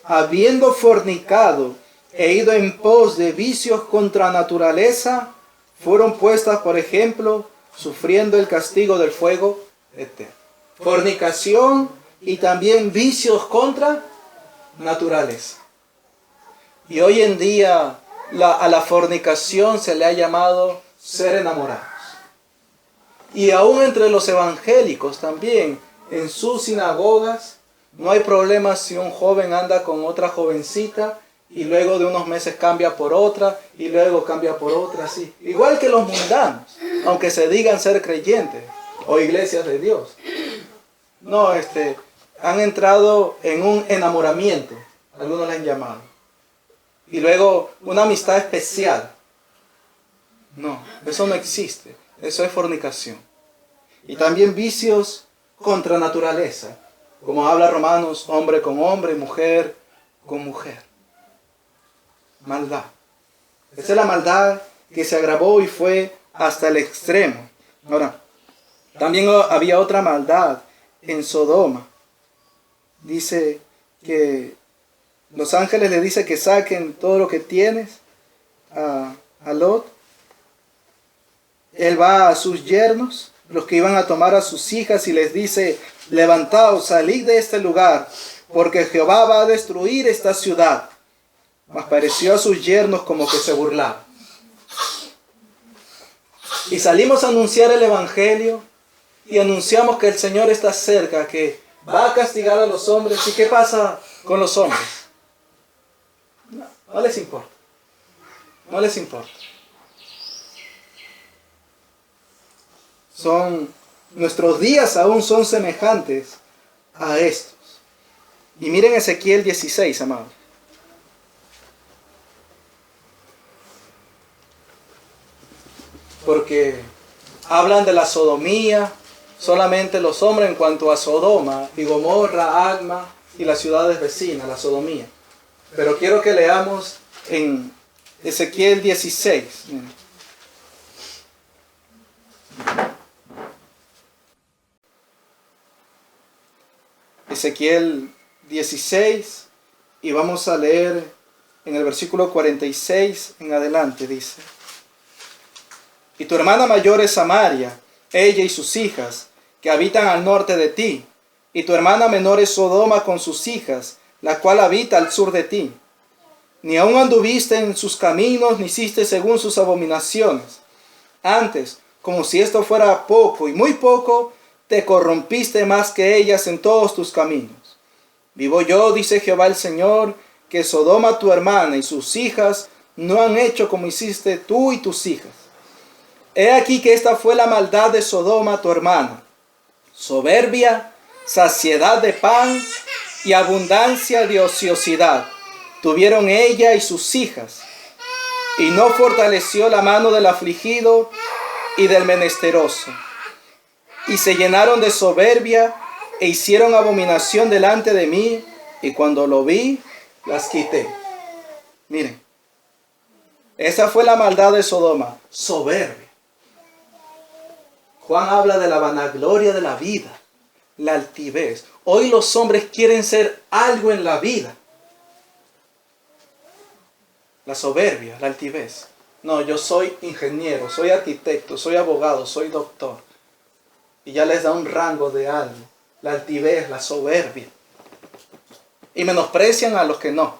habiendo fornicado e ido en pos de vicios contra naturaleza, fueron puestas por ejemplo, sufriendo el castigo del fuego eterno. Fornicación y también vicios contra naturaleza. Y hoy en día a la fornicación se le ha llamado ser enamorados. Y aún entre los evangélicos también, en sus sinagogas, no hay problema si un joven anda con otra jovencita y luego de unos meses cambia por otra y luego cambia por otra, así. Igual que los mundanos, aunque se digan ser creyentes o iglesias de Dios. No, han entrado en un enamoramiento, algunos le han llamado. Y luego una amistad especial. No, eso no existe. Eso es fornicación. Y también vicios contra naturaleza. Como habla Romanos, hombre con hombre, mujer con mujer. Maldad. Esa es la maldad que se agravó y fue hasta el extremo. Ahora, también había otra maldad en Sodoma. Dice que los ángeles le dicen que saquen todo lo que tienes a Lot. Él va a sus yernos, los que iban a tomar a sus hijas, y les dice: levantaos, salid de este lugar, porque Jehová va a destruir esta ciudad. mas pareció a sus yernos como que se burlaba. Y salimos a anunciar el Evangelio y anunciamos que el Señor está cerca, que va a castigar a los hombres. ¿Y qué pasa con los hombres? No les importa. No les importa. Nuestros días aún son semejantes a estos. Y miren Ezequiel 16, amados. Porque hablan de la sodomía, solamente los hombres en cuanto a Sodoma y Gomorra, Adma y las ciudades vecinas, la sodomía. Pero quiero que leamos en Ezequiel 16. Miren. Ezequiel 16 y vamos a leer en el versículo 46 en adelante, dice: Y tu hermana mayor es Samaria, ella y sus hijas, que habitan al norte de ti, y tu hermana menor es Sodoma con sus hijas, la cual habita al sur de ti. Ni aun anduviste en sus caminos, ni hiciste según sus abominaciones. Antes, como si esto fuera poco y muy poco, te corrompiste más que ellas en todos tus caminos. Vivo yo, dice Jehová el Señor, que Sodoma tu hermana y sus hijas no han hecho como hiciste tú y tus hijas. He aquí que esta fue la maldad de Sodoma tu hermana: soberbia, saciedad de pan y abundancia de ociosidad tuvieron ella y sus hijas, y no fortaleció la mano del afligido y del menesteroso. Y se llenaron de soberbia e hicieron abominación delante de mí, y cuando lo vi, las quité. Miren, esa fue la maldad de Sodoma, soberbia. Juan habla de la vanagloria de la vida, la altivez. Hoy los hombres quieren ser algo en la vida. La soberbia, la altivez. No, yo soy ingeniero, soy arquitecto, soy abogado, soy doctor. Y ya les da un rango de algo. La altivez, la soberbia. Y menosprecian a los que no.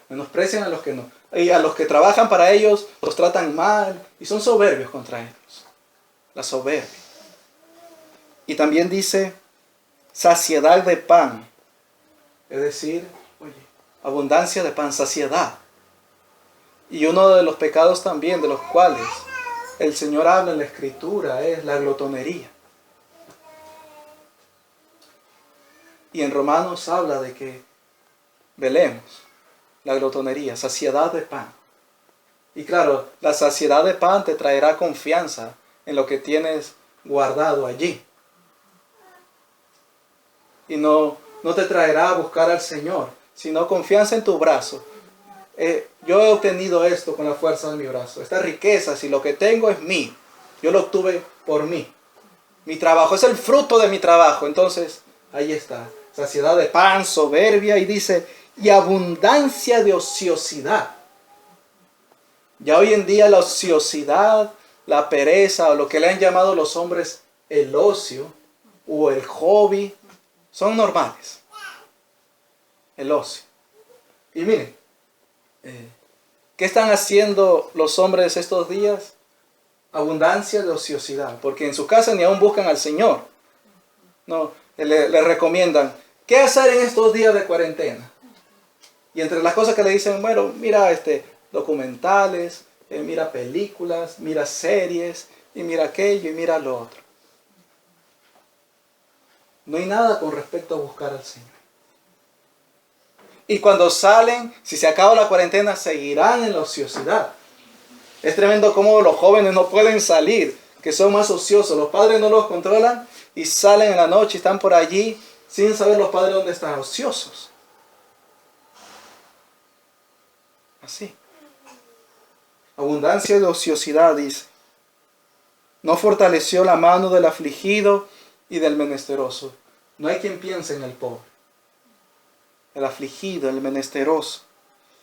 Menosprecian a los que no. Y a los que trabajan para ellos los tratan mal y son soberbios contra ellos. La soberbia. Y también dice saciedad de pan. Es decir, abundancia de pan, saciedad. Y uno de los pecados también de los cuales el Señor habla en la Escritura es la glotonería. Y en Romanos habla de que velemos la glotonería, saciedad de pan. Y claro, la saciedad de pan te traerá confianza en lo que tienes guardado allí. Y no te traerá a buscar al Señor, sino confianza en tu brazo. Yo he obtenido esto con la fuerza de mi brazo. Esta riqueza, si lo que tengo es mío, yo lo obtuve por mí. Mi trabajo es el fruto de mi trabajo. Entonces, ahí está. Saciedad de pan, soberbia, y dice, y abundancia de ociosidad. Ya hoy en día la ociosidad, la pereza, o lo que le han llamado los hombres el ocio, o el hobby, son normales. El ocio. Y miren, ¿qué están haciendo los hombres estos días? Abundancia de ociosidad, porque en su casa ni aún buscan al Señor. No, le recomiendan, ¿qué hacer en estos días de cuarentena? Y entre las cosas que le dicen, bueno, mira documentales, mira películas, mira series, y mira aquello, y mira lo otro. No hay nada con respecto a buscar al Señor. Y cuando salen, si se acaba la cuarentena, seguirán en la ociosidad. Es tremendo cómo los jóvenes no pueden salir, que son más ociosos. Los padres no los controlan y salen en la noche y están por allí sin saber los padres dónde están, ociosos. Así. Abundancia de ociosidad, dice. No fortaleció la mano del afligido y del menesteroso. No hay quien piense en el pobre, el afligido, el menesteroso.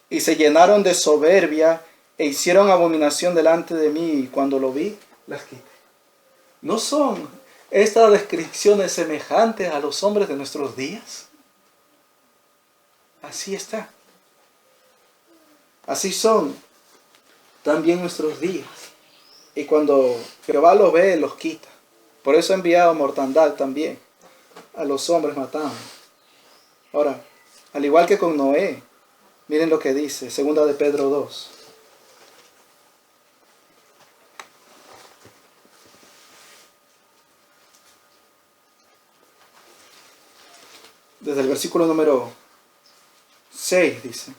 Y se llenaron de soberbia e hicieron abominación delante de mí, y cuando lo vi, las quité. ¿No son estas descripciones semejantes a los hombres de nuestros días? Así está. Así son también nuestros días. Y cuando Jehová los ve, los quita. Por eso ha enviado mortandad también a los hombres matando. Ahora, al igual que con Noé, miren lo que dice, 2 de Pedro 2. Desde el versículo número 6 dice: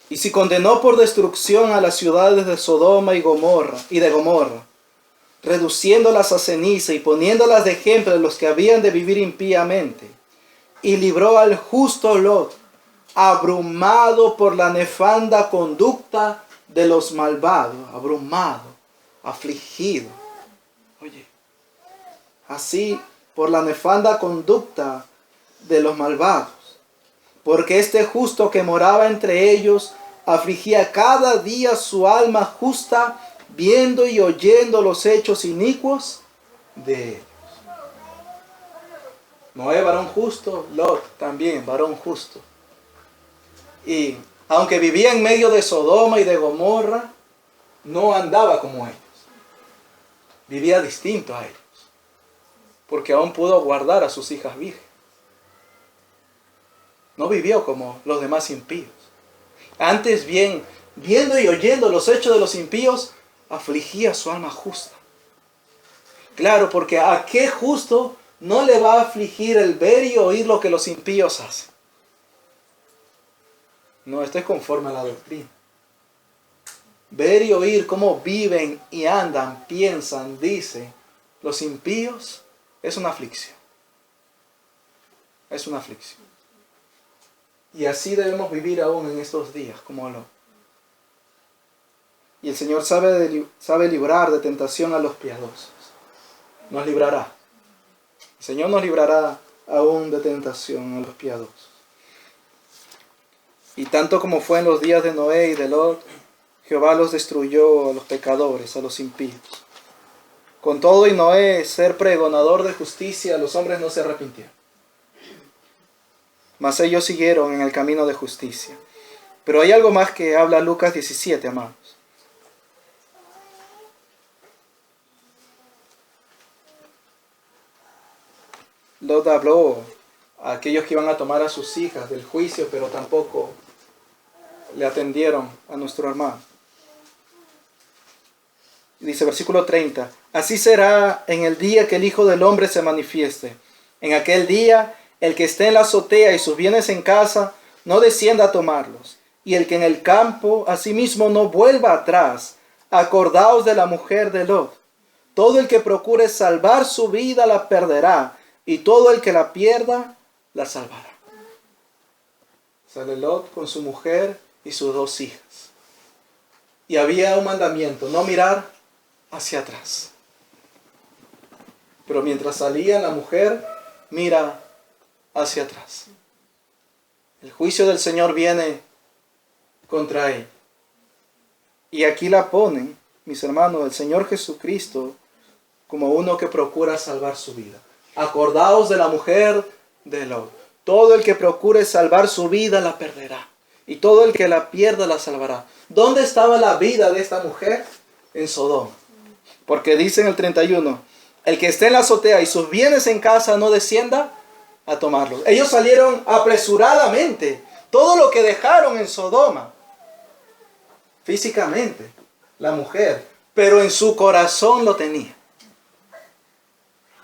y si condenó por destrucción a las ciudades de Sodoma y de Gomorra, reduciéndolas a ceniza y poniéndolas de ejemplo de los que habían de vivir impíamente, y libró al justo Lot, abrumado por la nefanda conducta de los malvados, abrumado, afligido. Oye, así por la nefanda conducta de los malvados, porque este justo que moraba entre ellos afligía cada día su alma justa, viendo y oyendo los hechos inicuos de ellos. Noé, varón justo; Lot, también varón justo. Y aunque vivía en medio de Sodoma y de Gomorra, no andaba como ellos. Vivía distinto a ellos, porque aún pudo guardar a sus hijas vírgenes. No vivió como los demás impíos. Antes bien, viendo y oyendo los hechos de los impíos, afligía su alma justa. Claro, porque ¿a qué justo no le va a afligir el ver y oír lo que los impíos hacen? No, esto es conforme a la doctrina. Ver y oír cómo viven y andan, piensan, dicen los impíos, es una aflicción. Es una aflicción. Y así debemos vivir aún en estos días, como Lot. Y el Señor sabe librar de tentación a los piadosos. Nos librará. El Señor nos librará aún de tentación a los piadosos. Y tanto como fue en los días de Noé y de Lot, Jehová los destruyó a los pecadores, a los impíos. Con todo y Noé ser pregonador de justicia, los hombres no se arrepintieron. Mas ellos siguieron en el camino de justicia. Pero hay algo más que habla Lucas 17, amados. Lot habló a aquellos que iban a tomar a sus hijas del juicio, pero tampoco le atendieron a nuestro hermano. Dice versículo 30, así será en el día que el Hijo del Hombre se manifieste. En aquel día, el que esté en la azotea y sus bienes en casa, no descienda a tomarlos. Y el que en el campo, asimismo, no vuelva atrás. Acordaos de la mujer de Lot. Todo el que procure salvar su vida la perderá, y todo el que la pierda la salvará. Sale Lot con su mujer y sus 2 hijas. Y había un mandamiento, no mirar hacia atrás. Pero mientras salía la mujer, mira hacia atrás. El juicio del Señor viene contra él. Y aquí la ponen, mis hermanos, el Señor Jesucristo como uno que procura salvar su vida. Acordaos de la mujer de Lot. Todo el que procure salvar su vida la perderá, y todo el que la pierda la salvará. ¿Dónde estaba la vida de esta mujer? En Sodoma. Porque dice en el 31, el que esté en la azotea y sus bienes en casa no descienda a tomarlos. Ellos salieron apresuradamente. Todo lo que dejaron en Sodoma, físicamente, la mujer, pero en su corazón lo tenía.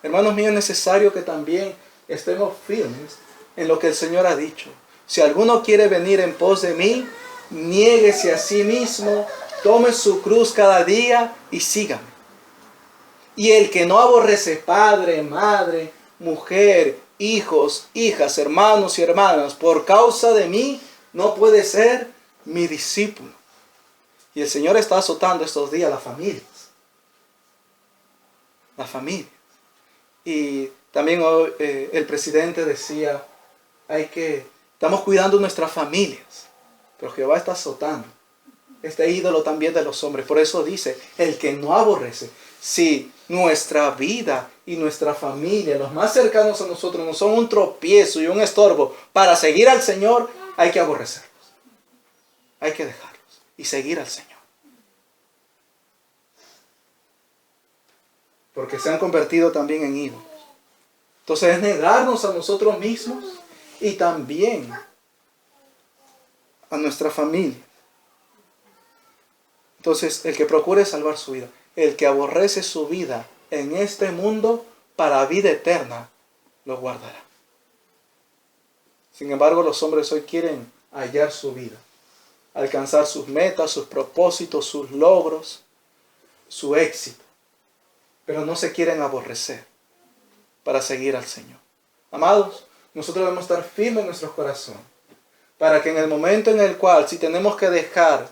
Hermanos míos, es necesario que también estemos firmes en lo que el Señor ha dicho. Si alguno quiere venir en pos de mí, niéguese a sí mismo, tome su cruz cada día y sígame. Y el que no aborrece padre, madre, mujer, hijos, hijas, hermanos y hermanas, por causa de mí, no puede ser mi discípulo. Y el Señor está azotando estos días las familias. Las familias. Y también hoy, el presidente decía, estamos cuidando nuestras familias, pero Jehová está azotando este ídolo también de los hombres. Por eso dice, el que no aborrece. Si nuestra vida y nuestra familia, los más cercanos a nosotros, no son un tropiezo y un estorbo para seguir al Señor, hay que aborrecerlos. Hay que dejarlos y seguir al Señor. Porque se han convertido también en ídolos. Entonces es negarnos a nosotros mismos y también a nuestra familia. Entonces, el que procure salvar su vida, el que aborrece su vida en este mundo, para vida eterna, lo guardará. Sin embargo, los hombres hoy quieren hallar su vida, alcanzar sus metas, sus propósitos, sus logros, su éxito. Pero no se quieren aborrecer para seguir al Señor. Amados, nosotros debemos estar firmes en nuestros corazones, para que en el momento en el cual, si tenemos que dejar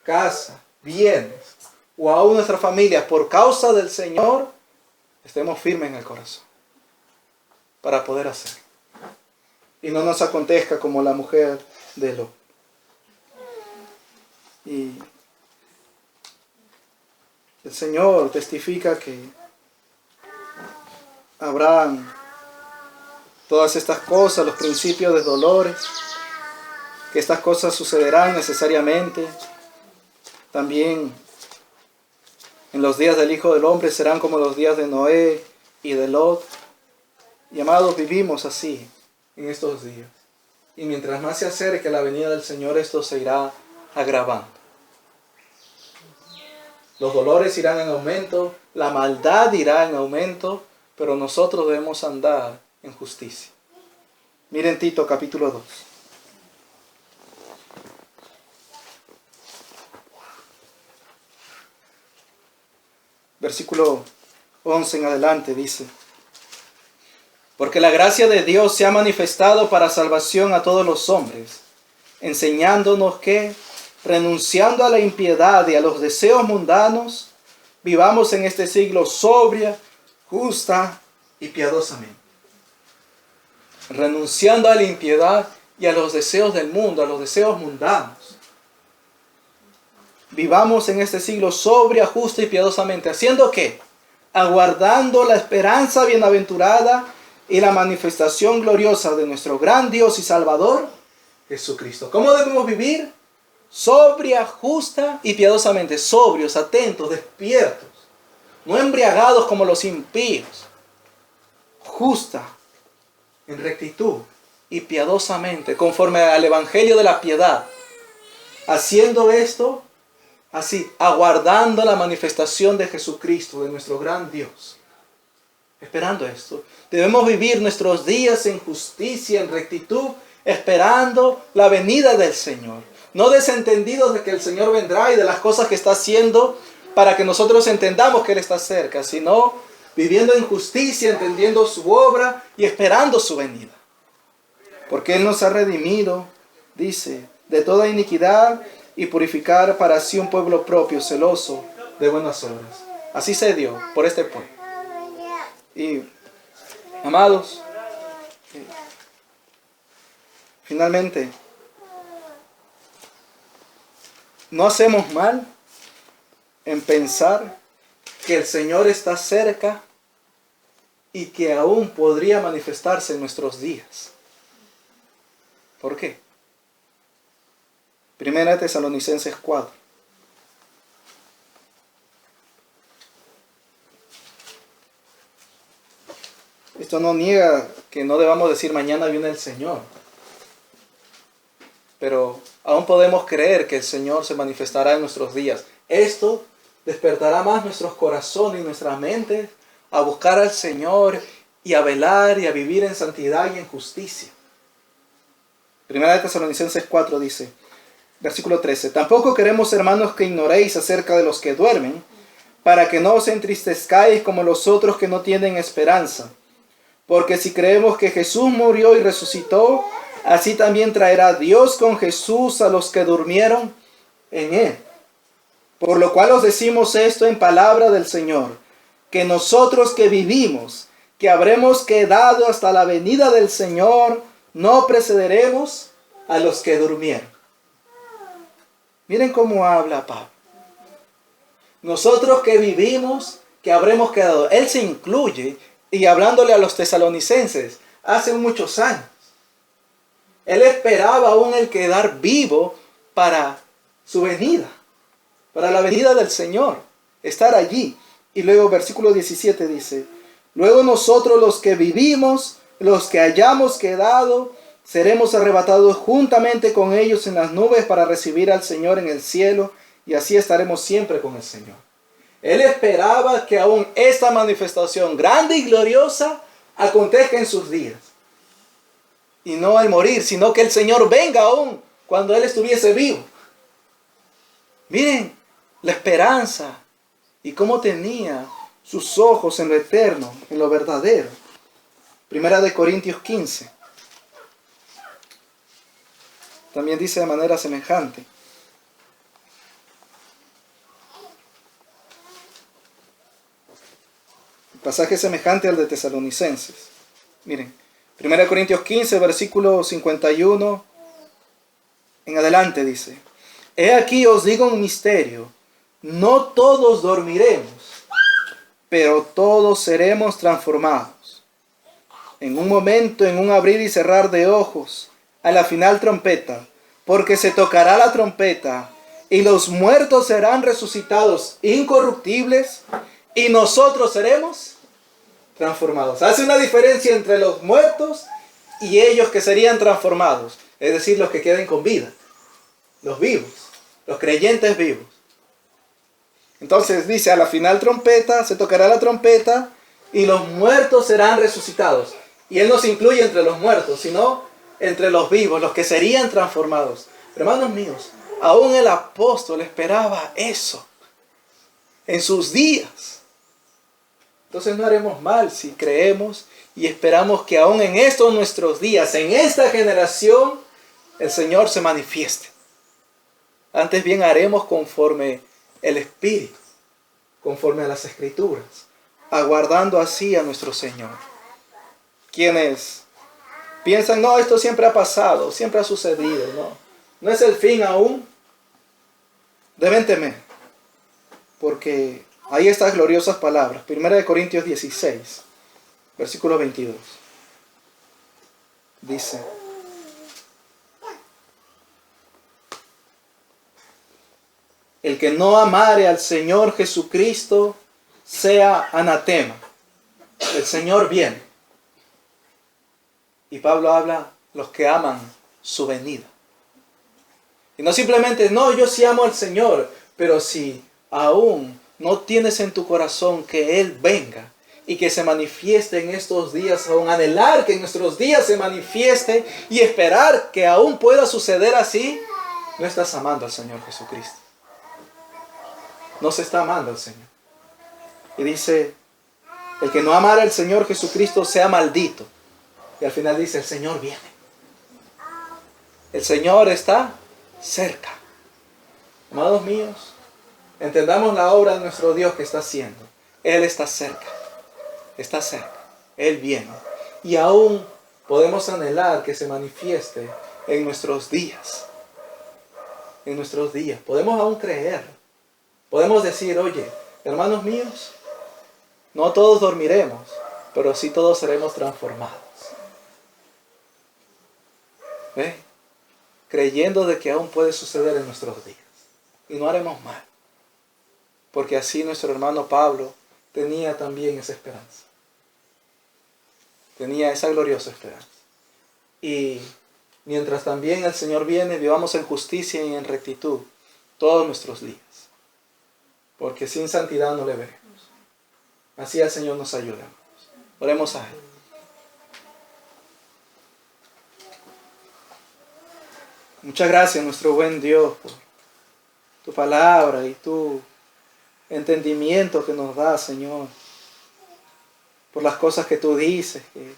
casa, bienes, o aún nuestra familia por causa del Señor, estemos firmes en el corazón para poder hacerlo. Y no nos acontezca como la mujer de Lot. Y el Señor testifica que habrán todas estas cosas, los principios de dolores, que estas cosas sucederán necesariamente. También en los días del Hijo del Hombre serán como los días de Noé y de Lot. Y amados, vivimos así en estos días. Y mientras más se acerque la venida del Señor, esto se irá agravando. Los dolores irán en aumento, la maldad irá en aumento, pero nosotros debemos andar en justicia. Miren Tito capítulo 2. Versículo 11 en adelante dice: porque la gracia de Dios se ha manifestado para salvación a todos los hombres, enseñándonos que, renunciando a la impiedad y a los deseos mundanos, vivamos en este siglo sobria, justa y piadosamente. Renunciando a la impiedad y a los deseos del mundo, a los deseos mundanos. Vivamos en este siglo sobria, justa y piadosamente. ¿Haciendo qué? Aguardando la esperanza bienaventurada y la manifestación gloriosa de nuestro gran Dios y Salvador, Jesucristo. ¿Cómo debemos vivir? Sobria, justa y piadosamente. Sobrios, atentos, despiertos. No embriagados como los impíos. Justa, en rectitud y piadosamente, conforme al Evangelio de la piedad. Haciendo esto, así, aguardando la manifestación de Jesucristo, de nuestro gran Dios. Esperando esto. Debemos vivir nuestros días en justicia, en rectitud, esperando la venida del Señor. No desentendidos de que el Señor vendrá y de las cosas que está haciendo para que nosotros entendamos que Él está cerca, sino viviendo en justicia, entendiendo su obra y esperando su venida. Porque Él nos ha redimido, dice, de toda iniquidad y purificar para sí un pueblo propio, celoso de buenas obras. Así se dio por este pueblo. Y, amados, finalmente, no hacemos mal en pensar que el Señor está cerca y que aún podría manifestarse en nuestros días. ¿Por qué? Primera Tesalonicenses 4. Esto no niega que no debamos decir mañana viene el Señor. Pero aún podemos creer que el Señor se manifestará en nuestros días. Esto despertará más nuestros corazones y nuestras mentes a buscar al Señor y a velar y a vivir en santidad y en justicia. Primera de Tesalonicenses 4 dice, versículo 13, tampoco queremos, hermanos, que ignoréis acerca de los que duermen, para que no os entristezcáis como los otros que no tienen esperanza. Porque si creemos que Jesús murió y resucitó, así también traerá Dios con Jesús a los que durmieron en Él. Por lo cual os decimos esto en palabra del Señor, que nosotros que vivimos, que habremos quedado hasta la venida del Señor, no precederemos a los que durmieron. Miren cómo habla Pablo. Nosotros que vivimos, que habremos quedado. Él se incluye, y hablándole a los tesalonicenses hace muchos años, él esperaba aún el quedar vivo para su venida, para la venida del Señor, estar allí. Y luego versículo 17 dice, luego nosotros los que vivimos, los que hayamos quedado, seremos arrebatados juntamente con ellos en las nubes para recibir al Señor en el cielo, y así estaremos siempre con el Señor. Él esperaba que aún esta manifestación grande y gloriosa acontezca en sus días. Y no al morir, sino que el Señor venga aún cuando Él estuviese vivo. Miren la esperanza y cómo tenía sus ojos en lo eterno, en lo verdadero. Primera de Corintios 15. También dice de manera semejante. Pasaje semejante al de Tesalonicenses. Miren, 1 Corintios 15, versículo 51 en adelante dice, he aquí os digo un misterio, no todos dormiremos, pero todos seremos transformados. En un momento, en un abrir y cerrar de ojos, a la final trompeta, porque se tocará la trompeta, y los muertos serán resucitados incorruptibles, y nosotros seremos transformados. Hace una diferencia entre los muertos y ellos que serían transformados, es decir, los que queden con vida, los vivos, los creyentes vivos. Entonces dice, a la final trompeta, se tocará la trompeta y los muertos serán resucitados. Y Él no se incluye entre los muertos, sino entre los vivos, los que serían transformados. Hermanos míos, aún el apóstol esperaba eso en sus días. Entonces no haremos mal si creemos y esperamos que aún en estos nuestros días, en esta generación, el Señor se manifieste. Antes bien haremos conforme el Espíritu, conforme a las Escrituras, aguardando así a nuestro Señor. Quienes piensan, no, esto siempre ha pasado, siempre ha sucedido, no es el fin aún, deben temer, porque hay estas gloriosas palabras. 1 Corintios 16, versículo 22. Dice, el que no amare al Señor Jesucristo sea anatema. El Señor viene. Y Pablo habla los que aman su venida. Y no simplemente, no, yo sí amo al Señor, pero si aún no tienes en tu corazón que Él venga y que se manifieste en estos días, aún anhelar que en nuestros días se manifieste y esperar que aún pueda suceder así, no estás amando al Señor Jesucristo. No se está amando al Señor. Y dice, el que no amara al Señor Jesucristo sea maldito. Y al final dice, el Señor viene. El Señor está cerca. Amados míos, entendamos la obra de nuestro Dios que está haciendo. Él está cerca. Está cerca. Él viene. Y aún podemos anhelar que se manifieste en nuestros días. En nuestros días. Podemos aún creer. Podemos decir, oye, hermanos míos, no todos dormiremos, pero sí todos seremos transformados. ¿Ve? Creyendo de que aún puede suceder en nuestros días. Y no haremos mal. Porque así nuestro hermano Pablo tenía también esa esperanza. Tenía esa gloriosa esperanza. Y mientras también el Señor viene, vivamos en justicia y en rectitud todos nuestros días. Porque sin santidad no le veremos. Así el Señor nos ayude. Oremos a Él. Muchas gracias, nuestro buen Dios, por tu palabra y tu entendimiento que nos da, Señor. Por las cosas que tú dices, que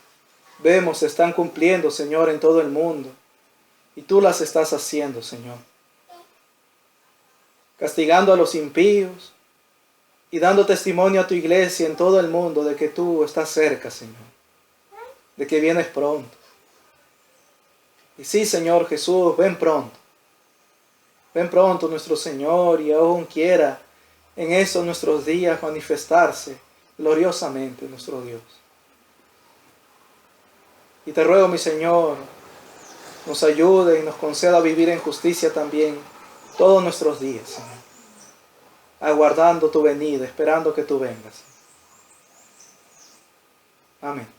vemos se están cumpliendo, Señor, en todo el mundo. Y tú las estás haciendo, Señor. Castigando a los impíos y dando testimonio a tu iglesia en todo el mundo de que tú estás cerca, Señor. De que vienes pronto. Y sí, Señor Jesús, ven pronto. Ven pronto nuestro Señor, y aún quiera en estos nuestros días manifestarse gloriosamente nuestro Dios. Y te ruego, mi Señor, nos ayude y nos conceda vivir en justicia también todos nuestros días, Señor, aguardando tu venida, esperando que tú vengas. Amén.